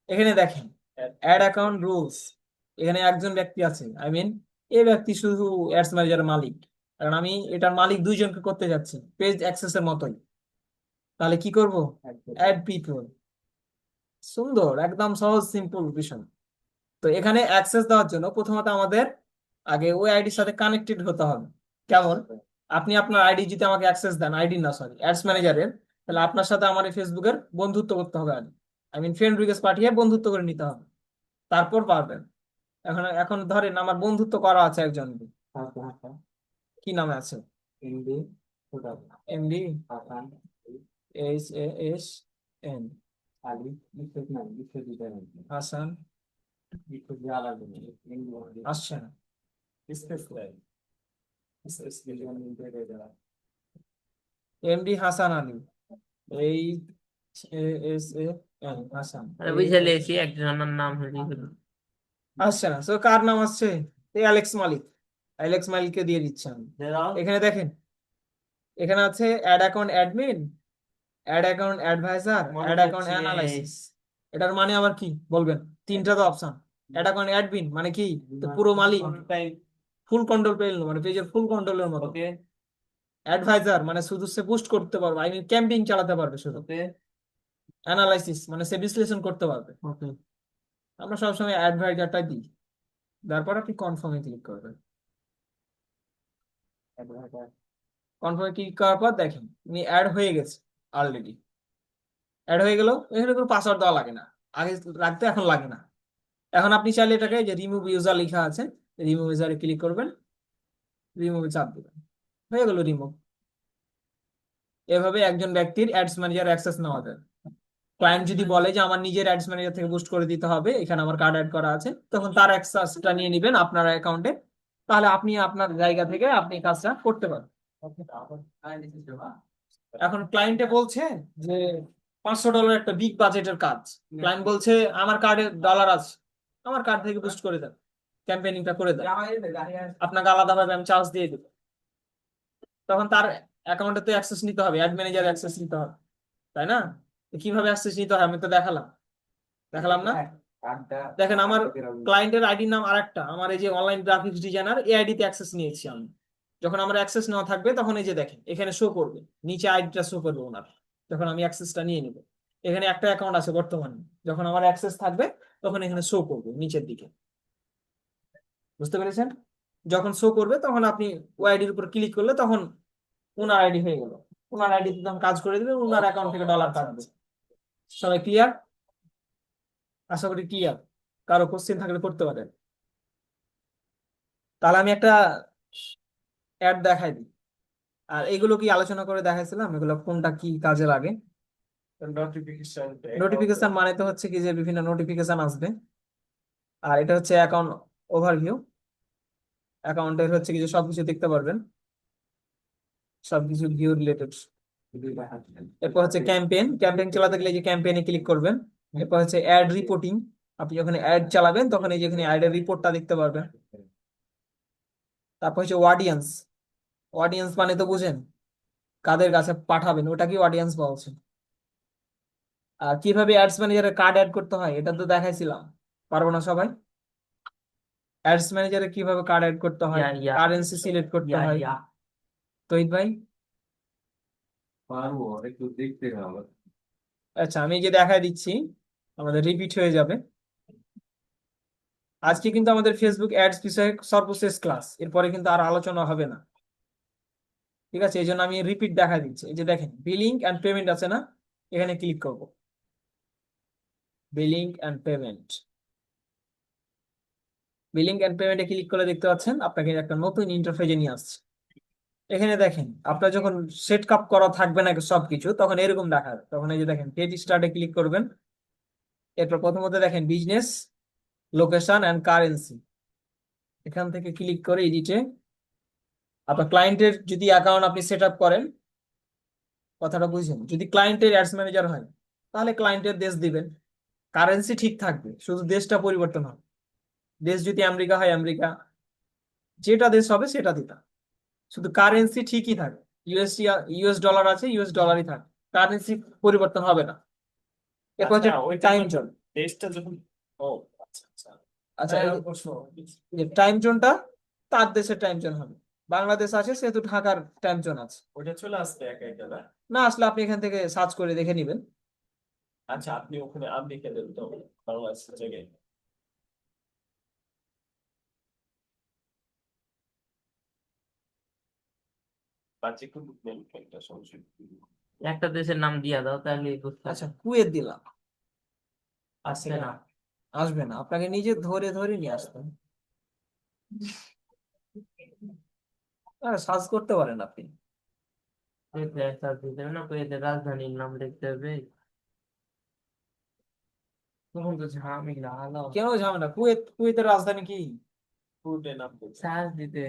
এখানে দেখেন অ্যাড অ্যাকাউন্ট রুলস। এখানে একজন ব্যক্তি আছে, আই মিন এই ব্যক্তি শুধু অ্যাডস ম্যানেজারের মালিক, কারণ আমি এটার মালিক দুইজনকে করতে যাচ্ছি পেজ অ্যাক্সেসের মতোই। তাহলে কি করব? Add people. সুন্দর, একদম সহজ সিম্পল বিষয়। তো এখানে অ্যাক্সেস দেওয়ার জন্য প্রথমত আমাদের আগে ওই আইডির সাথে কানেক্টেড হতে হবে। কেমন? আপনি আপনার আইডি যদি আমাকে অ্যাক্সেস দেন, আইডি না সরি অ্যাডস ম্যানেজারের, তাহলে আপনার সাথে আমার এই ফেসবুকের বন্ধুত্ব করতে হবে আগে। আই মিন ফ্রেন্ড রিকোয়েস্ট পাঠিয়ে বন্ধুত্ব করে নিতে হবে, তারপর পারবেন। এখন এখন ধরেন আমার বন্ধুত্ব করা আছে একজন, কি নামে আছে? MD MD Hasan HASN Ali Biswajit Hasan. Biswajit আলাদা এমডি আসছে না? MD Hasan Ali, HASAN Hasan. আরে বুঝে লেছি একজনের নাম হলি হলো। আসছে না? তো কার নাম আসছে? এই অ্যালেক্স মালিক। অ্যালেক্স মালিককে দিয়ে দিচ্ছি আমি। এখানে দেখেন, এখানে আছে ad account admin, ad account advisor, ad account analysis. এটার মানে আবার কি বলবেন? তিনটা তো অপশন। অ্যাড অ্যাকাউন্ট অ্যাডমিন মানে কি? তো পুরো মালিক, ফুল কন্ট্রোল পেল, মানে পেজের ফুল কন্ট্রোলের মতো। অ্যাডভাইজার মানে শুধু সে বুস্ট করতে পারবে, আই মিন ক্যাম্পেইন চালাতে পারবে শুধু। অ্যানালাইসিস মানে সে বিশ্লেষণ করতে পারবে। আমরা সবসময় অ্যাডভাইজারটা দিই। তারপর আপনি কনফার্মে ক্লিক করবেন। কনফার্মে ক্লিক করার পর দেখেন উনি অ্যাড হয়ে গেছে অলরেডি। অ্যাড হয়ে গেল, এখানে কোনো পাসওয়ার্ড দেওয়া লাগে না, আগে লাগতো এখন লাগে না। এখন আপনি চাইলে এটাকে যে রিমুভ ইউজার লেখা আছে, রিমুভ ইউজারে ক্লিক করবেন, রিমুভে চাপ দেবেন, হয়ে গেল রিমুভ। এভাবে একজন ব্যক্তির অ্যাডস ম্যানেজার অ্যাক্সেস নেওয়া যায়। ক্লায়েন্ট যদি বলে যে আমার নিজের অ্যাডস ম্যানেজার থেকে বুস্ট করে দিতে হবে, এখানে আমার কার্ড অ্যাড করা আছে, তখন তার অ্যাক্সেসটা নিয়ে নেবেন আপনার অ্যাকাউন্টে, তাহলে আপনি আপনার জায়গা থেকে আপনি কাজটা করতে পারেন। এখন ক্লায়েন্টে বলছে যে $500 একটা বিগ বাজেটের কাজ। ক্লায়েন্ট বলছে আমার কার্ডে ডলার আছে, আমার কার্ড থেকে বুস্ট করে দেন, ক্যাম্পেইনিংটা করে দেন, আপনাকে আলাদাভাবে আমি চার্জ দিয়ে দেবো। তখন তার অ্যাকাউন্টে তো অ্যাক্সেস নিতে হবে, অ্যাড ম্যানেজার অ্যাক্সেস নিতে হবে, তাই না? তো কিভাবে অ্যাক্সেস নিতে হয় আমি তো দেখালাম না? দেখেন আমার ক্লায়েন্টের আইডির নাম আরেকটা, আমার এই যে অনলাইন গ্রাফিক্স ডিজাইনার, এই আইডিতে অ্যাক্সেস নিয়েছি আমি। যখন আমার অ্যাক্সেস নেওয়া থাকবে তখন এই যে দেখেন এখানে শো করবে, নিচে আইডিটা শো করবে ওনার, যখন আমি অ্যাক্সেসটা নিয়ে নিব। এখানে একটা অ্যাকাউন্ট আছে বর্তমানে, যখন আমার অ্যাক্সেস থাকবে তখন এখানে শো করবে নিচের দিকে। বুঝতে পেরেছেন? যখন শো করবে তখন আপনি ওই আইডির উপর ক্লিক করলে তখন ওনার আইডি হয়ে গেল। ওনার আইডিতে তখন কাজ করে দিবেন, ওনার অ্যাকাউন্ট থেকে ডলার কাটবে। সবাই ক্লিয়ার? আশা করি ক্লিয়ার। কারো কোশ্চেন থাকলে করতে পারেন। তাহলে আমি একটা অ্যাড দেখাই দিই। আর এগুলো কি আলোচনা করে দেখাইছিলাম, এগুলো কোনটা কি কাজে লাগে। নোটিফিকেশন নোটিফিকেশন মানে তো হচ্ছে কি যে বিভিন্ন নোটিফিকেশন আসবে। আর এটা হচ্ছে অ্যাকাউন্ট ওভারভিউ। অ্যাকাউন্টের হচ্ছে কি যে সবকিছু দেখতে পারবেন, সবকিছু ভিউ রিলেটেড। এরপর হচ্ছে ক্যাম্পেইন। ক্যাম্পেইন চালাতে গেলে এই যে ক্যাম্পেইনে ক্লিক করবেন। এরপর হচ্ছে অ্যাড রিপোর্টিং। আপনি যখন অ্যাড চালাবেন তখন এই যে এখানে অ্যাডের রিপোর্টটা দেখতে পারবেন। তারপর হচ্ছে অডিয়েন্স। অডিয়েন্স মানে তো বুঝেন, কাদের কাছে পাঠাবেন, ওটা কি অডিয়েন্স বলছে। আর কিভাবে অ্যাডস ম্যানেজারে কার্ড অ্যাড করতে হয় এটা তো দেখাইছিলাম, পারবো না সবাই? অ্যাডস ম্যানেজারে কিভাবে কার্ড অ্যাড করতে হয়, ইয়া ইয়া কারেন্সি সিলেক্ট করতে ইয়া হয়। ইয়া তহিদ ভাই? পারবো, একটু দেখতে হবে। আচ্ছা, আমি যে দেখাই দিচ্ছি আমাদের রিপিট হয়ে যাবে। আজকে কিন্তু আমাদের ফেসবুক অ্যাডস বিষয়ে সর্বশেষ ক্লাস, এরপরে কিন্তু আর আলোচনা হবে না। ঠিক আছে, এই জন্য আমি রিপিট দেখা দিচ্ছি। এই যে দেখেন বিলিং অ্যান্ড পেমেন্ট আছে না, এখানে ক্লিক করব। Billing and payment. Billing and পেমেন্টে ক্লিক করে দেখতে পাচ্ছেন আপনাকে একটা নতুন ইন্টারফেসে নিয়ে আসছে। এখানে দেখেন আপনার যখন সেট আপ করা থাকবে না সবকিছু, তখন এরকম দেখাবে। তখন এই যে দেখেন গেট স্টার্টে ক্লিক করবেন। এরপর প্রথমত দেখেন বিজনেস, লোকেশন অ্যান্ড কারেন্সি। এখান থেকে ক্লিক করে এডিটে আপনার ক্লায়েন্টের যদি অ্যাকাউন্ট আপনি সেট আপ করেন, কথাটা বুঝছেন, যদি ক্লায়েন্টের অ্যাডস ম্যানেজার হয় তাহলে ক্লায়েন্টের দেশ দিবেন, কারেন্সি ঠিক থাকবে, শুধু দেশটা পরিবর্তন হবে। দেশ যদি আমেরিকা হয় আমেরিকা, যেটা দেশ হবে সেটা দিতাম, শুধু কারেন্সি ঠিকই থাকে। ইউএসডি, ইউএস ডলার আছে, ইউএস ডলারই থাকে, কারেন্সি পরিবর্তন হবে না। এরপর আচ্ছা হচ্ছে ওইটা টাইম যখন জোন। দেশটা যখন ও আচ্ছা আচ্ছা আচ্ছা, হ্যাঁ এই প্রশ্ন যে টাইম জোনটা তার দেশের টাইম জোন হবে। বাংলাদেশ আছে সেহেতু ঢাকার টাইম জোন আছে। ওইটা চলে আসবে একা একা না? না আসলে আপনি এখান থেকে সার্চ করে দেখে নেবেন। আচ্ছা আপনি ওখানে আপনি লিখে দেন তো বাংলাদেশ জায়গায় বাচ্চা কোন একটা সমস্যা একটা দেশের নাম দিয়া দাও তাহলে বুঝতে আচ্ছা, পারবে। কুয়েত দিলাম, আসছে না। আসবে না, আপনাকে নিজে ধরে ধরে নিয়ে আসতে হবে। সার্চ করতে পারেন আপনি। কুয়েতে সার্চ দিতে হবে না, কুয়েতের রাজধানীর নাম লিখতে হবে। তখন তো ঝামেলা হলো। কেন ঝামেলা? কুয়েতের রাজধানী কি? ফুডে নাম বলছে সার্চ দিতে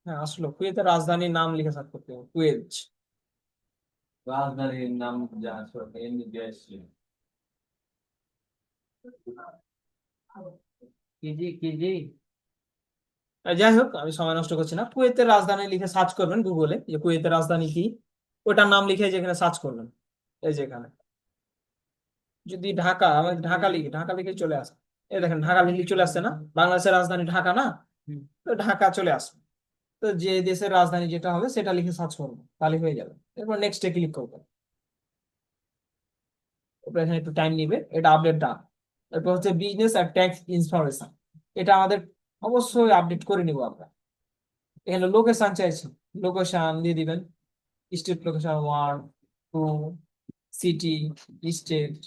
হ্যাঁ, আসলো কুয়েতের রাজধানীর নাম লিখে সার্চ করতে হবে, কুয়েত। রাজধানীর নাম যা এমনি দেশ। কেজি কেজি যাই হোক, আমি সময় নষ্ট করছি না। কুয়েতের রাজধানী লিখে সার্চ করবেন গুগলে, যে কুয়েতের রাজধানী কি, ওটার নাম লিখে যেখানে সার্চ করবেন। এই যে এখানে যদি ঢাকা, আমাদের ঢাকা লিখে চলে আসে। এই দেখেন ঢাকা লিখে চলে আসছে না, বাংলাদেশের রাজধানী ঢাকা না, তো ঢাকা চলে আসবে। তো যে দেশের রাজধানী যেটা হবে সেটা লিখে সার্চ করবো, তাহলে হয়ে যাবে। এরপর নেক্সটে ক্লিক করবেন। এরপর এখানে একটু টাইম নিবে, এটা আপডেট ডান। এরপর হচ্ছে বিজনেস আর ট্যাক্স ইনফরমেশন, এটা আমাদের অবশ্যই আপডেট করে নিব আমরা। এখানে লোকেশন চাইছি, লোকেশন দিয়ে দিবেন। State location 1, 2, city, state,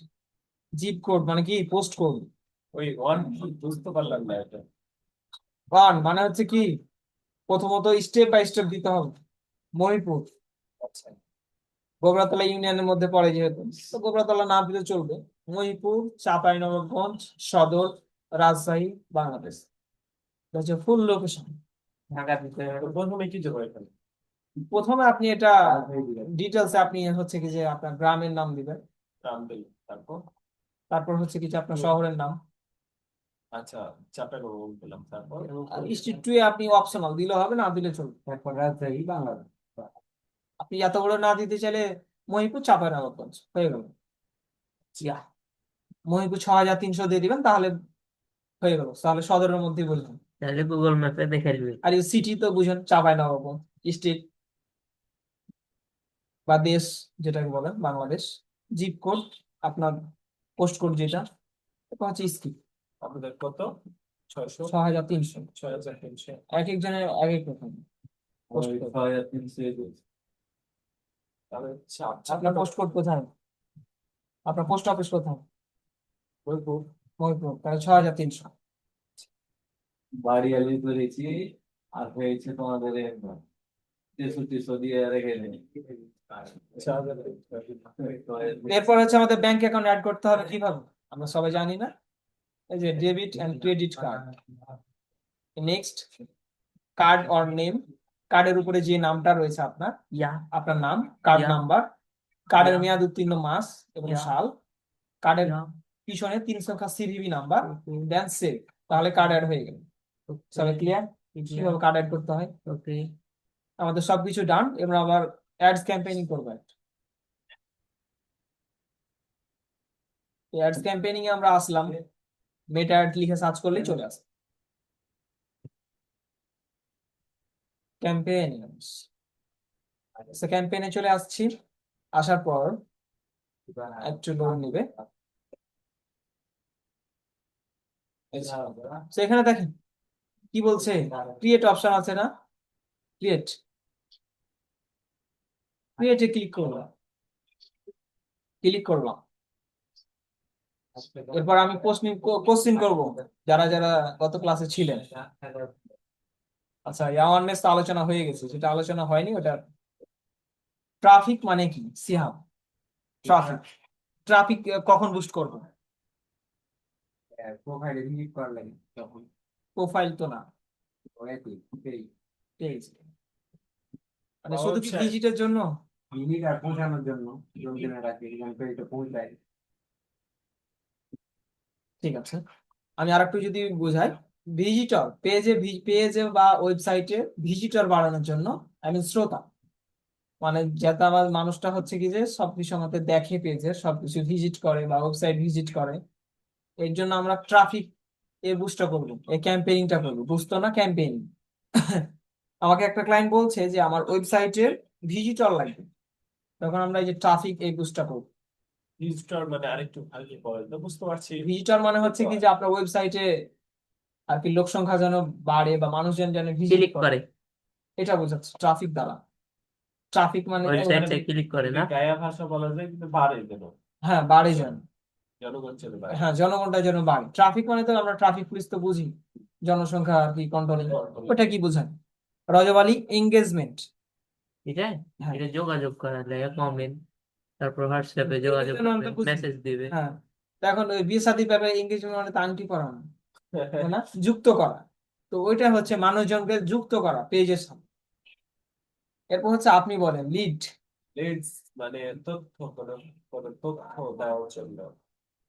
zip code মানে কি, পোস্ট কোড। ওই ওয়ান বুঝতে পারলাম না এটা 1 মানে হচ্ছে কি, প্রথমত স্টেপ বাই স্টেপ দিতে হবে। মহিপুর, আচ্ছা গোবরাতলা ইউনিয়নের মধ্যে পড়ে যেহেতু, তো গোবরাতলা না দিলে চলবে। মহিপুর, চাঁপাইনবাবগঞ্জ সদর, রাজশাহী, বাংলাদেশ। এটা হচ্ছে ফুল লোকেশন। ঢাকা দিতে তো হবে। প্রথমে কি যাবো এখানে প্রথমে আপনি এটা ডিটেলসে আপনি হচ্ছে কি যে আপনার গ্রামের নাম দিবেন। নাম দিই তারপর তারপর হচ্ছে কি যে আপনার শহরের নাম। আচ্ছা চাপের বললাম তারপর আর স্ট্রিট টু এ আপনি অপশনাল, দিলে হবে না দিলে চলবে। তারপর রাজশাহী বাংলাদেশ। আপনি এত বড় না দিতে চাইলে মহিপুর, চাঁপাইনবাবগঞ্জ হয়ে গেল। ইয়া, মহিপুর 6300 দিয়ে দিবেন, তাহলে হয়ে গেল, তাহলে সদরের মধ্যেই বলবেন। তাহলে গুগল ম্যাপে দেখে দিবে। আর এই সিটি তো বুঝেন, চাঁপাইনবাবগঞ্জ। স্টেট বা দেশ যেটাকে বলেন বাংলাদেশ। জিপ কোড আপনার, পোস্ট কোড যেটা, এটা হচ্ছে স্কিপ। আপনাদের কত 600 6300। 6300 এক একজনের এক এক রকম পোস্ট ওই কোড। 6300 তাহলে হচ্ছে আপনার পোস্ট কোড কোথায়? আপনার পোস্ট অফিস কোথায়? মহিপুর, তাহলে 6,300। বাড়ি আলি করেছি আর হয়েছে তোমাদের 6300 দিয়ে রেখে দিন। এরপর হচ্ছে আমাদের ব্যাংক অ্যাকাউন্ট অ্যাড করতে হবে কিভাবে, আমরা সবাই জানি না, এই যে debit and credit card. Next, card or name, কার্ডের উপরে যে নামটা রয়েছে আপনার, ইয়া আপনার নাম, কার্ড ইয়া নাম্বার, কার্ডের ইয়া মেয়াদ উত্তীর্ণ মাস এবং ইয়া সাল, কার্ডের ইয়া পিছনে 3 সংখ্যা সিভিভি নাম্বার, দেন সেভ, তাহলে কার্ড অ্যাড হয়ে গেল। সবাই ক্লিয়ার কিভাবে কার্ড অ্যাড করতে হয়? ওকে আমাদের সবকিছু ডান, এবার আবার অ্যাডস ক্যাম্পেইনিং করবো। অ্যাডস ক্যাম্পেইনিং এ আমরা আসলাম, মেটা অ্যাড লিখে সার্চ করলেই চলে আসে ক্যাম্পেইনিং। ক্যাম্পেইনে চলে আসছি, আসার পর একটু লোড নিবে। তো এখানে দেখেন কি বলছে, ক্রিয়েট অপশন আছে না, ক্রিয়েট, ক্রিয়েটে ক্লিক করলাম। এরপর আমি কোশ্চিন করব যারা যারা গত ক্লাসে ছিলেন। আচ্ছা, অ্যাওয়ারনেস তো আলোচনা হয়ে গেছে, যেটা আলোচনা হয়নি ওটা, ট্রাফিক মানে কি সিহাব? ট্রাফিক, ট্রাফিক কখন বুস্ট করব? প্রোফাইলে ভিজিট করলেন তখন প্রোফাইল তো না, একই সেই পেজ, মানে শুধু কি ভিজিটের জন্য? ভিজিট আর পৌঁছানোর জন্য লোকজনের কাছে এটা পৌঁছায়। ঠিক আছে, আমি আরেকটু যদি বুঝাই, ভিজিটর পেজে বা ওয়েবসাইটে ভিজিটর বাড়ানোর জন্য, আই মিন শ্রোতা, মানে যাতে আমার মানুষটা হচ্ছে কি যে সবকিছু আমাদের দেখে, পেজের সবকিছু ভিজিট করে বা ওয়েবসাইট ভিজিট করে, এর জন্য আমরা ট্রাফিক এর বুস্টটা করবো, এই ক্যাম্পেইনিংটা করবো, বুঝতো না ক্যাম্পেইনিং। আমাকে একটা ক্লায়েন্ট বলছে যে আমার ওয়েবসাইটের ভিজিটর লাগবে, তখন আমরা এই যে ট্রাফিক এই বুস্টটা করবো। ভিজিটর মানে আরেকটু ভালো বলেন তো, বুঝতে পারছি। ভিজিটর মানে হচ্ছে কি যে আপনার ওয়েবসাইটে আর কি লোক সংখ্যা যেন বাড়ে বা মানুষজন যেন ভিজিট ক্লিক করে, করে এটা বোঝাচ্ছে ট্রাফিক দ্বারা। ট্রাফিক মানে ওয়েবসাইটে ক্লিক করে না গায়া ভাষা বলা যায়, কিন্তু বাড়ে যেন, হ্যাঁ বাড়ে যেন, জনগণ চলে বাড়ে। হ্যাঁ জনগণটা যেন বাড়ে। ট্রাফিক মানে তো আমরা ট্রাফিক পুলিশ তো বুঝি, জনসংখ্যা আর কি কন্ট্রোলিং, ওটা কি বোঝায়? রজব আলী, এঙ্গেজমেন্ট। ঠিক আছে, হ্যাঁ এটা যোগাযোগ করা লাগে, কমেন্ট, তারপর হোয়াটসঅ্যাপে যোগাযোগ এর জন্য করবে, আমরা বুঝি। মেসেজ দিবে। হ্যাঁ, তো এখন ওই বিয়ে শাদীর ব্যাপারে এঙ্গেজমেন্ট মানে তো আংটি পরানো, তাই না, যুক্ত করা। তো ওইটা হচ্ছে মানুষজনকে যুক্ত করা পেজের সাথে। এরপর হচ্ছে আপনি বলেন লিড। লিডস মানে তথ্য, কোনো তথ্য দেওয়ার জন্য,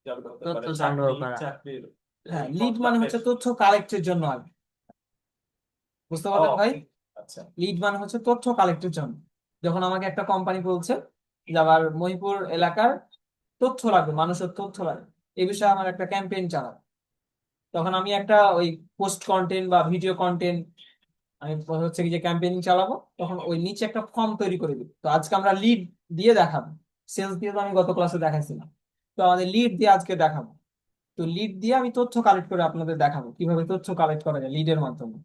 যেমন হতে তথ্য পারে সংগ্রহ চাকরি, করা। চাকরির হ্যাঁ, লিড মানে হচ্ছে তথ্য কালেক্টের জন্য আর কি। বুঝতে ও, পারলেন ভাই? আচ্ছা। লিড মানে হচ্ছে তথ্য কালেক্টের জন্য। যখন আমাকে একটা কোম্পানি বলছে যে আমার মহিপুর এলাকার তথ্য লাগবে, মানুষের তথ্য লাগবে, এই বিষয়ে আমার একটা ক্যাম্পেইন চালাবো, তখন আমি একটা ওই পোস্ট কন্টেন্ট বা ভিডিও কন্টেন্ট, আমি হচ্ছে কি যে ক্যাম্পেইনিং চালাবো, তখন ওই নিচে একটা ফর্ম তৈরি করে দিই। তো আজকে আমরা লিড দিয়ে দেখাবো, সেলস দিয়ে তো আমি গত ক্লাসে দেখাইছিলাম, তো আমাদের লিড দিয়ে আজকে দেখাবো। তো লিড দিয়ে আমি তথ্য কালেক্ট করে আপনাদের দেখাবো কিভাবে তথ্য কালেক্ট করা যায় লিডের মাধ্যমে।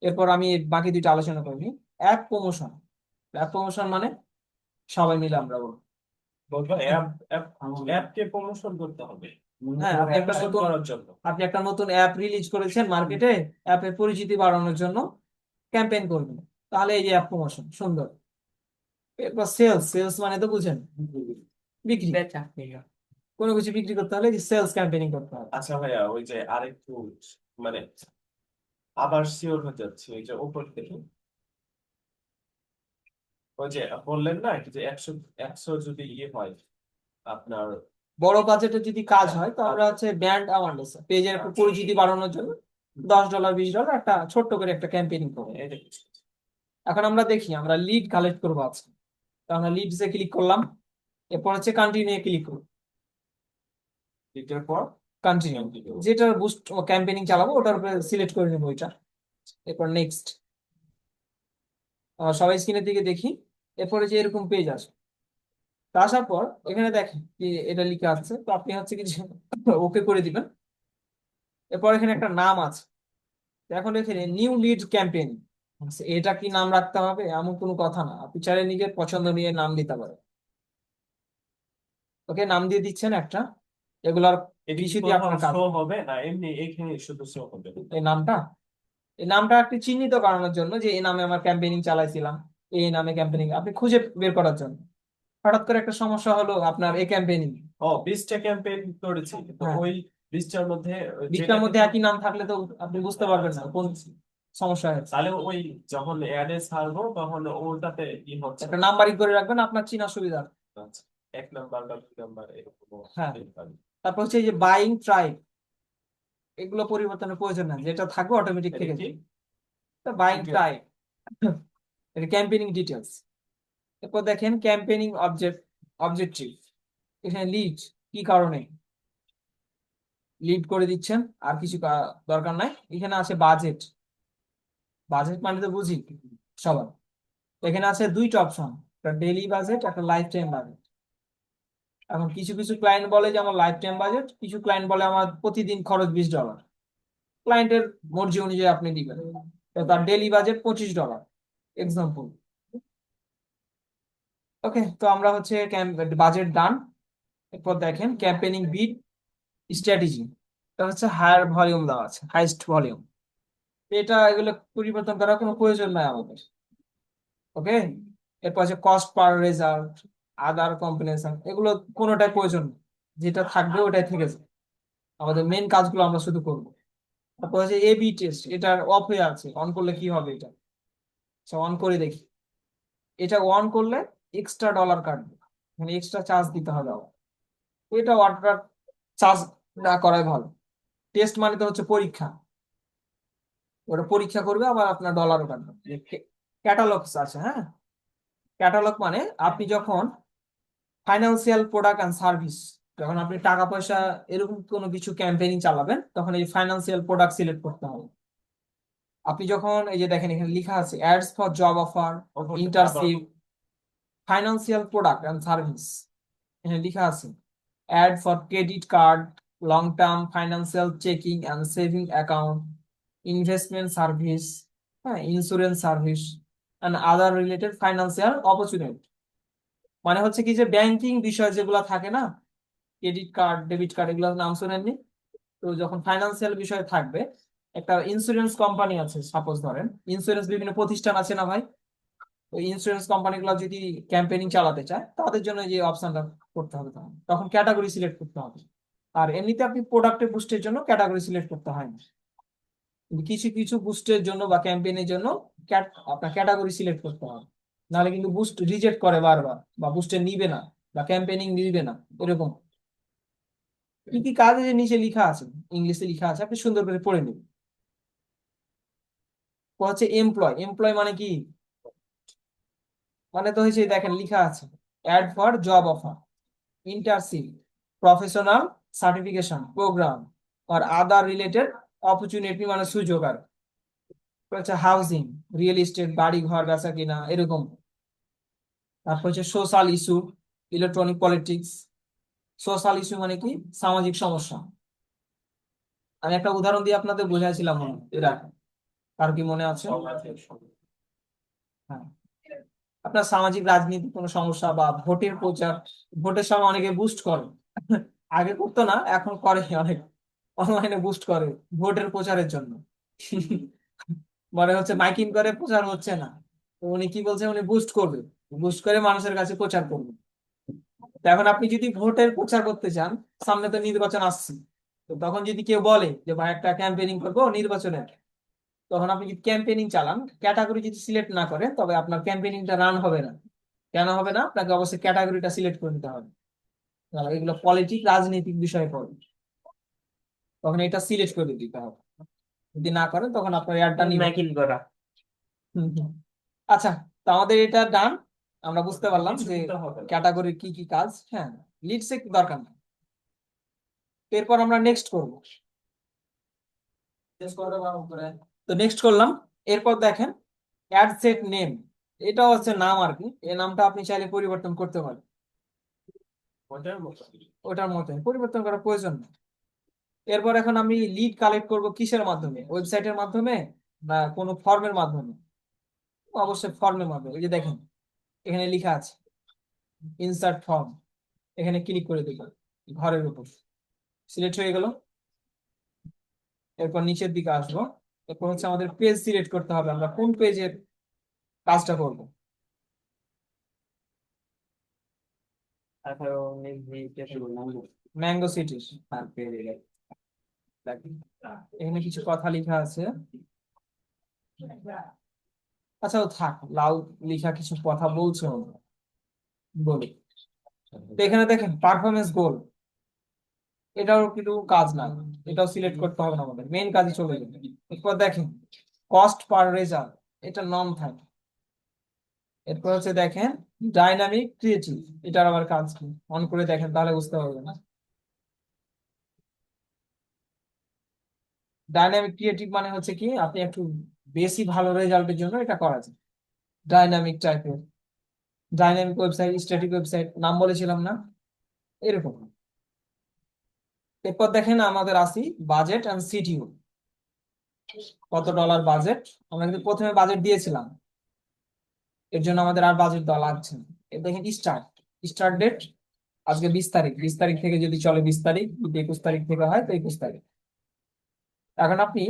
এরপর আমি বাকি দুইটা আলোচনা করি। অ্যাপ প্রমোশন, অ্যাপ প্রমোশন মানে সবাই মিলে আমরা বলবো, বলবো অ্যাপকে প্রমোশন করতে হবে, হ্যাঁ আপনি একটা প্রমোশন নতুন, করার জন্য। আপনি একটা নতুন অ্যাপ রিলিজ করেছেন মার্কেটে, অ্যাপের পরিচিতি বাড়ানোর জন্য ক্যাম্পেইন করবেন, তাহলে এই যে অ্যাপ প্রমোশন, সুন্দর। এরপর সেলস, সেলস মানে তো বুঝেন, বিক্রি, বেচা কিনা। কোনো কিছু বিক্রি করতে হলে সেলস ক্যাম্পেইনিং করতে হবে। আচ্ছা ভাইয়া, ওই যে আরেকটু মানে আবার শিওর হতে যাচ্ছে, ওই যে উপর থেকে ওই যে বললেন না যে 100 যদি ইয়ে হয় আপনার, বড় বাজেটের যদি কাজ হয় তো আমরা হচ্ছে ব্র্যান্ড অ্যাওয়ারনেস, পেজের একটা পরিচিতি বাড়ানোর জন্য $10 $20 একটা ছোট্ট করে একটা ক্যাম্পেইনিং করবো। এটা কি? এখন আমরা দেখি আমরা লিড কালেক্ট করবো আজকে, তো আমরা লিডসে ক্লিক করলাম, এরপর হচ্ছে কন্টিনিউ ক্লিক করব, এটার পর কন্টিনিউ, যেটা বুস্ট ক্যাম্পেইনিং চালাবো ওটার উপরে সিলেক্ট করে নেবো ওইটা। এরপর নেক্সট, সবাই স্ক্রিনের দিকে দেখি। এরপরে যে এরকম পেজ আসে, তা আসার পর এখানে দেখেন কি এটা লিখা আছে, তো আপনি হচ্ছে কি ওকে করে দিবেন। এরপর এখানে একটা নাম আছে, তো এখন এখানে নিউ লিড ক্যাম্পেইন, এটা কি নাম রাখতে হবে এমন কোনো কথা না, আপনি চাইলে নিজের পছন্দ নিয়ে নাম দিতে পারেন। ওকে, নাম দিয়ে দিচ্ছেন একটা, এগুলার এটা কি কিছু দিয়ে কোথাও আপনার কাজ। শো হবে না এমনি এখানে শুধু শো হবে? এই নামটা একটি চিহ্নিত করানোর জন্য যে এই নামে আমার ক্যাম্পেইনিং চালাইছিলাম, এই নামে ক্যাম্পেইনিং আপনি খুঁজে বের করার জন্য। হঠাৎ করে একটা সমস্যা হলো আপনার এই ক্যাম্পেইনিং, ও 20টা ক্যাম্পেইন করেছি, তো হ্যাঁ, ওই 20টার মধ্যে লিস্টটার যেটাতে মধ্যে একই নাম থাকলে তো আপনি বুঝতে পারবেন না কোন সমস্যা হয়েছে। তাহলে ওই যখন অ্যাডে ছাড়বো তখন ওটাতে কি হচ্ছে একটা না? নাম্বারিং করে রাখবেন আপনার চিনা সুবিধা। আচ্ছা, 1 নাম্বার বা 2 নাম্বার এরকম হ্যাঁ, দিতে পারি। তারপর হচ্ছে এই যে বাইং ট্রাই, এগুলো পরিবর্তনের প্রয়োজন না, যেটা থাকবে অটোমেটিক এটা থেকে কি? যাবে। বাইং ট্রাই, এটা ক্যাম্পেইনিং ডিটেলস। এরপর দেখেন ক্যাম্পেইনিং অবজেক্টিভ, এখানে লিড, কি কারণে লিড করে দিচ্ছেন, আর কিছু দরকার নাই। এখানে আছে বাজেট, বাজেট মানে তো বুঝি সবার। এখানে আছে দুইটা অপশন, একটা ডেইলি বাজেট, একটা লাইফ টাইম বাজেট। এখন কিছু কিছু ক্লায়েন্ট বলে যে আমার লাইফ টাইম বাজেট, কিছু ক্লায়েন্ট বলে আমার প্রতিদিন খরচ $20। ক্লায়েন্টের মর্জি অনুযায়ী আপনি দিবেন। তো তার ডেইলি বাজেট $25 এক্সাম্পল। ওকে, তো আমরা হচ্ছে বাজেট ডান। এরপর দেখেন ক্যাম্পেইনিং বিট স্ট্র্যাটেজি, এটা হচ্ছে হায়ার ভলিউম দেওয়া আছে, হাইস্ট ভলিউম। এগুলো পরিবর্তন করার কোনো প্রয়োজন নাই আমাদের। ওকে, এরপর আছে কস্ট পার রেজাল্ট, আদার কম্বিনেশন, এগুলো কোনোটাই প্রয়োজন নেই, যেটা থাকবে ওটাই থেকে যাবে। আমাদের মেন কাজগুলো আমরা শুধু করবো। তারপর হচ্ছে এ বি টেস্ট, এটা অফ হয়ে আছে, অন করলে কি হবে এটা, অন করে দেখি। এটা অন করলে এক্সট্রা ডলার কাটবে, মানে এক্সট্রা চার্জ দিতে হবে আবার। এটা ওয়াটার চার্জ না করাই ভালো। টেস্ট মানে তো হচ্ছে পরীক্ষা, ওটা পরীক্ষা করবে আবার আপনার ডলারও কাটবে। ক্যাটালগস আছে, হ্যাঁ, ক্যাটালগ মানে আপনি যখন ফাইন্যান্সিয়াল প্রোডাক্ট অ্যান্ড সার্ভিস, যখন আপনি টাকা পয়সা এরকম কোনো কিছু ক্যাম্পেইনিং চালাবেন তখন এই ফাইন্যান্সিয়াল প্রোডাক্ট সিলেক্ট করতে হবে। আপনি যখন এই যে দেখেন এখানে লেখা আছে ads for job offer, internship, financial product and service, এখানে লেখা আছে add for credit card, long term financial checking and saving account, investment service, হ্যাঁ, insurance service and other related financial opportunity. মানে হচ্ছে কি যে ব্যাংকিং বিষয় যেগুলো থাকে না, ক্রেডিট কার্ড, ডেবিট কার্ড, এগুলো নাম শুনেননি? তো যখন ফাইন্যান্সিয়াল বিষয় থাকবে, একটা ইন্স্যুরেন্স কোম্পানি আছে সাপোজ ধরেন, ইন্স্যুরেন্স বিভিন্ন প্রতিষ্ঠান আছে না ভাই, ওই ইন্স্যুরেন্স কোম্পানিগুলো যদি ক্যাম্পেইনিং চালাতে চায় তাদের জন্য যে অপশনটা করতে হবে, তখন ক্যাটাগরি সিলেক্ট করতে হবে। আর এমনিতে আপনি প্রোডাক্টের বুস্টের জন্য ক্যাটাগরি সিলেক্ট করতে হয় না, কিন্তু কিছু কিছু বুস্টের জন্য বা ক্যাম্পেইনের জন্য আপনার ক্যাটাগরি সিলেক্ট করতে হবে, নাহলে কিন্তু বুস্ট রিজেক্ট করে বারবার, বা বুস্টে নিবে না, বা ক্যাম্পেইনিং নিবে না, এরকম। কি কি কাজ এই যে নিচে লেখা আছে, ইংলিশে লেখা আছে, আপনি সুন্দর করে পড়ে নেবেন। তো হচ্ছে এমপ্লয়, এমপ্লয় মানে কি, মানে তো হচ্ছে দেখেন লেখা আছে add for job offer, internship, professional certification program, আর আদার রিলেটেড অপরচুনিটি মানে সুযোগ। আর হচ্ছে হাউজিং, রিয়েল এস্টেট, বাড়ি ঘর বেচা কিনা এরকম। তারপর হচ্ছে social issue, electronic politics. Social issue মানে কি, সামাজিক সমস্যা। আমি একটা উদাহরণ দিয়ে আপনাদের বোঝাইছিলাম মনে হয় এর আগে। কার কি মনে আছে? হ্যাঁ, আপনার সামাজিক রাজনীতি কোনো সমস্যা বা ভোটের প্রচার, ভোটের সময় অনেকে বুস্ট করে, আগে করতো না এখন করে অনেক, অনলাইনে বুস্ট করে ভোটের প্রচারের জন্য। মানে হচ্ছে মাইকিং করে প্রচার হচ্ছে না, তো উনি কি বলছে, উনি বুস্ট করবে, বুস্ট করে মানুষের কাছে প্রচার করবে। তো এখন আপনি যদি ভোটের প্রচার করতে চান, সামনে তো নির্বাচন আসছে, তো তখন যদি কেউ বলে যে ভাই একটা ক্যাম্পেইনিং করবো নির্বাচনের, তখন আপনি যদি ক্যাম্পেইনিং চালান, ক্যাটাগরি যদি সিলেক্ট না করেন তবে আপনার ক্যাম্পেইনিংটা রান হবে না। কেন হবে না? আপনাকে অবশ্যই ক্যাটাগরিটা সিলেক্ট করে নিতে হবে। আর এগুলো পলিটিক রাজনৈতিক বিষয়ে পড়ে, তখন এটা সিলেক্ট করে দিতে হবে। যদি না করেন তখন আপনার অ্যাডটা নিবে। ম্যাকিং করা। হুম, হুম। আচ্ছা, তো আমাদের এটা ডান, আমরা বুঝতে পারলাম কিছু যে দিতে হবে না। ক্যাটাগরির কি কি কাজ। হ্যাঁ, লিড সেক দরকার নেই। এরপর আমরা নেক্সট করবো, তো নেক্সট করলাম। এরপর দেখেন অ্যাড সেট নেম, এটা হচ্ছে নাম আর কি, এই নামটা আপনি চাইলে পরিবর্তন করতে পারেন, ওটার মতো। ওটার মতো পরিবর্তন করার প্রয়োজন নেই। এরপর এখন আমি লিড কালেক্ট করব কিসের মাধ্যমে, ওয়েবসাইটের মাধ্যমে না কোনো ফর্মের মাধ্যমে? অবশ্যই ফর্মে পাবে। ওই যে দেখেন এখানে লেখা আছে ইনসার্ট ফর্ম, এখানে ক্লিক করে দেবেন ঘরের উপর, সিলেক্ট হয়ে গেল। এরপর নিচের দিকে আসবো, এরপর হচ্ছে আমাদের পেজ সিলেক্ট করতে হবে, আমরা কোন পেজের কাজটা করব। 18 19 20 ম্যাঙ্গো সিটির আর পেজে এখানে কিছু কথা লেখা আছে। আচ্ছা ও থাক, লাউ লেখা কিছু কথা বলছে ও, বলি। তো এখানে দেখেন পারফরমেন্স গোল, এটাও কিন্তু কাজ না, এটাও সিলেক্ট করতে হবে না, আমাদের মেইন কাজে চলে যাবে। এরপর দেখেন কস্ট পার রেজাল্ট, এটা নন থাকে। এরপর হচ্ছে দেখেন ডাইনামিক ক্রিয়েটিভ, এটার আবার কাজ কি, অন করে দেখেন তাহলে বুঝতে পারবেন না। ডাইনামিক ক্রিয়েটিভ মানে হচ্ছে কি, আপনি একটু বেশি ভালো রেজাল্টের জন্য এটা করা যায়। ডাইনামিক টাইপের, ডাইনামিক ওয়েবসাইট, স্ট্যাটিক ওয়েবসাইট, নাম বলেছিলাম না, এরকম। এরপর দেখেন আমাদের আসি বাজেট এন্ড শিডিউল, কত ডলার বাজেট। আমরা কিন্তু প্রথমে বাজেট দিয়েছিলাম, এর জন্য আমাদের আর বাজেট দেওয়া লাগছে না। এর দেখেন স্টার্ট, স্টার্ট ডেট আজকে 20 তারিখ, 20 তারিখ থেকে যদি চলে 20 তারিখ, যদি 21 তারিখ থেকে হয় তো 21 তারিখ। এখন আপনি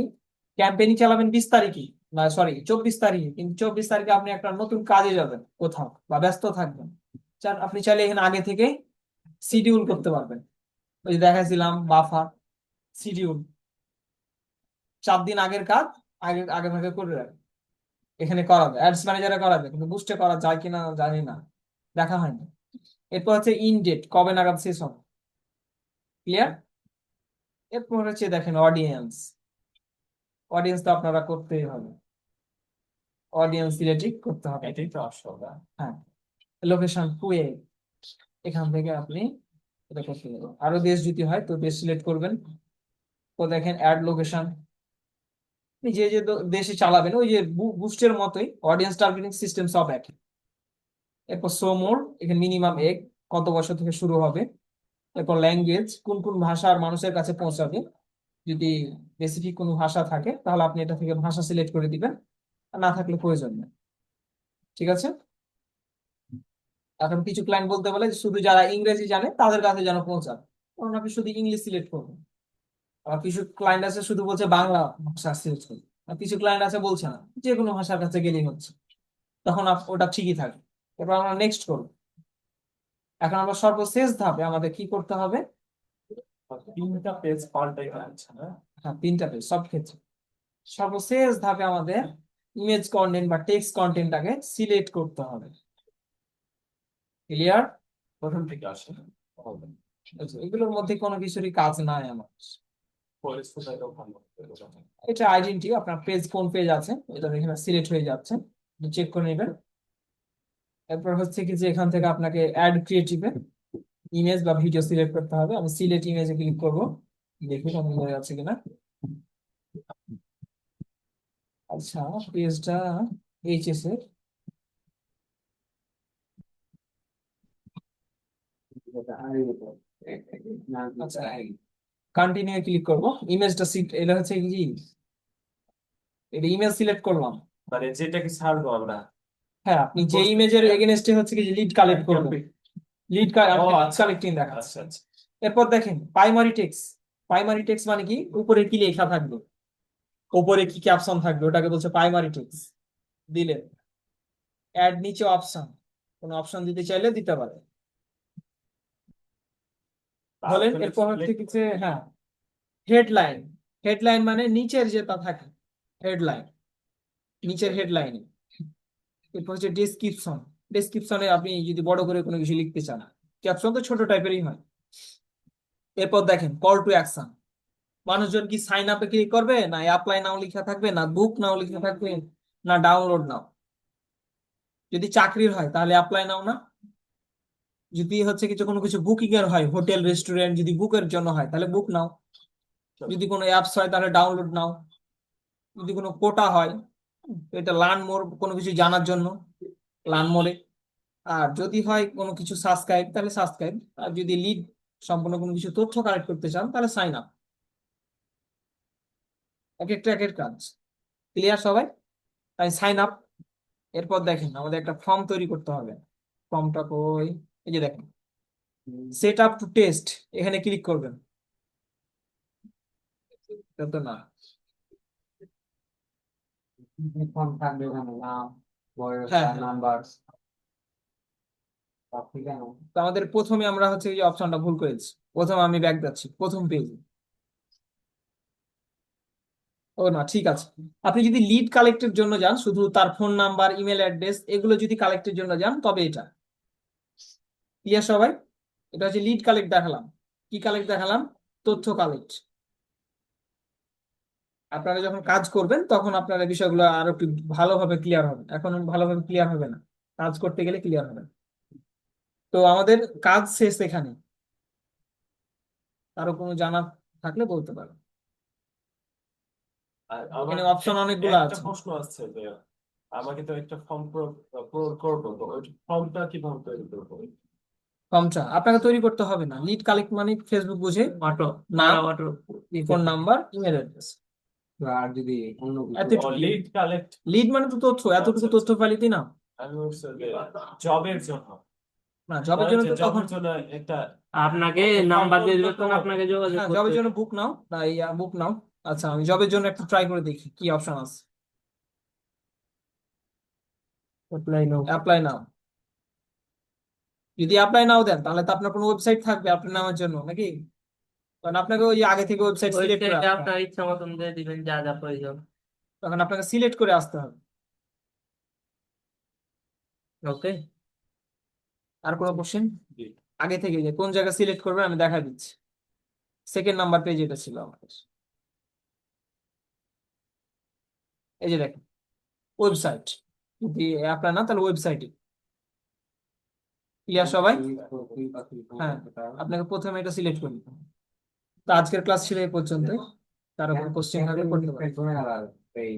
ক্যাম্পেইন চালাবেন 20 তারিখে, না সরি 24 তারিখে, কিন্তু 24 তারিখে আপনি একটা নতুন কাজে যাবেন কোথাও বা ব্যস্ত থাকবেন, আপনি চাইলে এখানে আগে থেকে শিডিউল করতে পারবেন। ওই যে দেখাছিলাম বাফার শিডিউল, 4 দিন আগের কাজ আগে আগে ভাগে করে রাখেন, এখানে করা যায়, অ্যাডস ম্যানেজারে করা যায়, কিন্তু বুস্টে করা যায় কিনা জানি না, দেখা হয়নি। এরপর হচ্ছে ইন ডেট, কবে নাগাদ শেষ হবে, ক্লিয়ার। এরপর হচ্ছে দেখেন অডিয়েন্স, অডিয়েন্স তো আপনারা করতেই হবে, অডিয়েন্স রিলেটিভ করতে হবে। এটাই তো আসলে। হ্যাঁ, লোকেশন কুয়ে, এখান থেকে আপনি এটা করতে পারবেন। আরো দেশ যদি হয় তো দেশ সিলেক্ট করবেন। তো দেখেন অ্যাড লোকেশন, আপনি যে যে দেশে চালাবেন ওই যে বুস্টের মতোই অডিয়েন্স টার্গেটিং সিস্টেম সব একই। এরপর সো মোর, এখানে মিনিমাম এক, কত বছর থেকে শুরু হবে। এরপর ল্যাঙ্গুয়েজ, কোন কোন ভাষার মানুষের কাছে পৌঁছাবে, যদি স্পেসিফিক কোনো ভাষা থাকে তাহলে আপনি এটা থেকে ভাষা সিলেক্ট করে দিবেন, আর না থাকলে প্রয়োজন নেই। ঠিক আছে। এখন কিছু ক্লায়েন্ট বলতে বলে যে শুধু যারা ইংরেজি জানে তাদের কাছে যেন পৌঁছায়, তখন আপনি শুধু ইংলিশ সিলেক্ট করবেন। আবার কিছু ক্লায়েন্ট আছে শুধু বলছে বাংলা ভাষা সিলেক্ট করবে, আর কিছু ক্লায়েন্ট আছে বলছে না, যে কোনো ভাষার কাছে গেলেই হচ্ছে, তখন ওটা ঠিকই থাকে। এবার আমরা নেক্সট করবো। এখন আমরা সর্বশেষ ধাপে আমাদের কি করতে হবে। 3টা পেজ পাল্টাইতে হচ্ছে না? হ্যাঁ 3টা পেজ সব ক্ষেত্রে। সর্বশেষ ধাপে আমাদের ইমেজ কন্টেন্ট বা টেক্সট কন্টেন্টটাকে সিলেক্ট করতে হবে, ক্লিয়ার। প্রথম থেকে আসে এগুলোর মধ্যে কোনো কিছুরই কাজ নাই আমার। পরিস্থিতিটাও ভালো। এটা আইডেন্টি, আপনার পেজ কোন পেজ আছে এটা এখানে সিলেক্ট হয়ে যাচ্ছে, চেক করে নেবেন। এরপর হচ্ছে কি যে এখান থেকে আপনাকে অ্যাড ক্রিয়েটিভে ইমেজ বা ভিডিও সিলেক্ট করতে হবে। আমি সিলেক্ট ইমেজে ক্লিক করব, দেখি কেমন হয়ে যাচ্ছে কিনা। আচ্ছা পেজটা এইচএস এর, আচ্ছা কন্টিনিউ ক্লিক করব, ইমেজটা এটা হচ্ছে কি, এটা ইমেজ সিলেক্ট করলাম। মানে যেটাকে ছাড়বো আমরা। হ্যাঁ আপনি যে ইমেজের এগেনস্টে হচ্ছে কি লিড কালেক্ট করবেন, লিড ও আচ্ছা কালেক্টিং দেখাচ্ছে। আচ্ছা আচ্ছা। এরপর দেখেন প্রাইমারি টেক্সট, প্রাইমারি টেক্সট মানে কি, উপরে কি লেখা থাকবে, উপরে কি ক্যাপশন থাকবে, ওটাকে বলছে প্রাইমারি টেক্সট। দিলেন, অ্যাড নিচে অপশন, কোন অপশন দিতে চাইলে দিতে পারে, বলেন। এরপর হচ্ছে কিছু, হ্যাঁ হেডলাইন, হেডলাইন মানে নিচের যেটা থাকে হেডলাইন, নিচের হেডলাইনে। এরপর হচ্ছে ডেসক্রিপশন, ডেসক্রিপশনে আপনি যদি বড় করে কোনো কিছু লিখতে চান, ক্যাপশন তো ছোট টাইপেরই হয়। এরপর দেখেন কল টু অ্যাকশন, মানুষজন কি সাইন আপে ক্লিক করবে, না অ্যাপ্লাই নাও লেখা থাকবে, না বুক নাও লেখা থাকবে, না ডাউনলোড নাও। যদি চাকরির হয় তাহলে অ্যাপ্লাই নাও না, যদি হচ্ছে কিছু কোনো কিছু বুকিং এর হয়, হোটেল রেস্টুরেন্ট যদি বুকের জন্য হয় তাহলে বুক নাও, যদি কোনো অ্যাপস হয় তাহলে ডাউনলোড নাও, যদি কোনো কোটা হয় তো এটা লার্ন মোর, কোনো কিছু জানার জন্য লার্ন মোরে, আর যদি হয় কোনো কিছু সাবস্ক্রাইব তাহলে সাবস্ক্রাইব, আর যদি লিড সম্পূর্ণ কোনো কিছু তথ্য কালেক্ট করতে চান তাহলে সাইন আপ। এক একটা এক এক কাজ, ক্লিয়ার সবাই। তাই সাইন আপ, এরপর দেখেন আমাদের একটা ফর্ম তৈরি করতে হবে। ফর্মটা কই, এই যে দেখেন, সেট আপ টু টেস্ট, এখানে ক্লিক করবেন। এটা তো না। ফর্ম থাকবে ওখানে, নাম, বয়স, হ্যাঁ, হ্যাঁ। নাম্বার, সব ঠিকানা। তো আমাদের প্রথমে আমরা হচ্ছে এই যে অপশনটা ভুল করেছি। প্রথমে আমি ব্যাক যাচ্ছি প্রথম পেজে। ও না, ঠিক আছে। আপনি যদি লিড কালেক্টের জন্য যান, শুধু তার ফোন নাম্বার, ইমেল অ্যাড্রেস এগুলো যদি কালেক্টের জন্য যান, তবে এটা ক্লিয়ার সবাই। এটা হচ্ছে লিড কালেক্ট দেখালাম। কি কালেক্ট দেখালাম? তথ্য কালেক্ট। আপনারা যখন কাজ করবেন তখন আপনারা বিষয়গুলো আরো একটু ভালোভাবে ক্লিয়ার হবে, এখন ভালোভাবে ক্লিয়ার হবে না, কাজ করতে গেলে ক্লিয়ার হবে। তো আমাদের কাজ শেষ এখানে। আরো কোনো জানা থাকলে বলতে পারো। আর আমার এখানে অপশন অনেকগুলো একটা আছে। প্রশ্ন আছে যে আমাকে তো একটা ফর্ম পূরণ করবো, তো ওই ফর্মটা কিভাবে তৈরি করবো? ফর্মটা আপনাকে তৈরি করতে হবে না। লিড কালেক্ট মানে ফেসবুক বুঝে অটো, নাম, auto phone number, email address, তো আর যদি অন্য কিছু এতটুকু। Lead collect. লিড মানে তো তথ্য, এতটুকু আচ্ছা, তথ্য পাইলেই না। আমি বলছি যে জবের জন্য, না, জবের জন্য তো তখন, জবের জন্য একটা আপনাকে form নাম্বার দিয়ে পূরণ দিবে, করতে তখন হবে। আপনাকে যোগাযোগ হ্যাঁ, করতে জবের হবে। জন্য বুক নাও, না বুক নাও। আচ্ছা, আমি জবের জন্য একটু ট্রাই করে দেখি কি অপশন আছে। অ্যাপ্লাই নাও। অ্যাপ্লাই নাও। যদি অ্যাপ্লাই নাও দেন তাহলে তো আপনার কোনো ওয়েবসাইট থাকবে আপনার নামের জন্য নাকি? কারণ আপনাকে ওই আগে থেকে ওয়েবসাইট সিলেক্ট করে ওয়েবসাইটে আসতে হবে। আপনার ইচ্ছা মতন দিয়ে দিবেন যা যা প্রয়োজন। তখন আপনাকে সিলেক্ট করে আসতে হবে। ওকে। আর কোনো কোশ্চেন? জি। আগে থেকে যে কোন জায়গা সিলেক্ট করবে আমি দেখা দিচ্ছি। সেকেন্ড নাম্বার পেজ এটা ছিল আমাদের। এই যে দেখেন, ওয়েবসাইট। যদি অ্যাপ্লাই না তাহলে ওয়েবসাইটে। ক্লিয়ার সবাই? হ্যাঁ, আপনাকে প্রথমে এটা সিলেক্ট করে নিতে হবে। তো আজকের ক্লাস ছিল এই পর্যন্ত। তার উপর কোশ্চেন থাকলে করতে পারেন। এই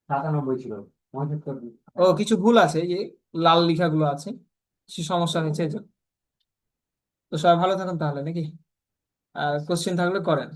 97 ছিল, 75। ও, কিছু ভুল আছে, এই যে লাল লেখাগুলো আছে, কিছু সমস্যা হয়েছে এই জন্য। তো সবাই ভালো থাকুন তাহলে নাকি? আর কোশ্চেন থাকলে করেন।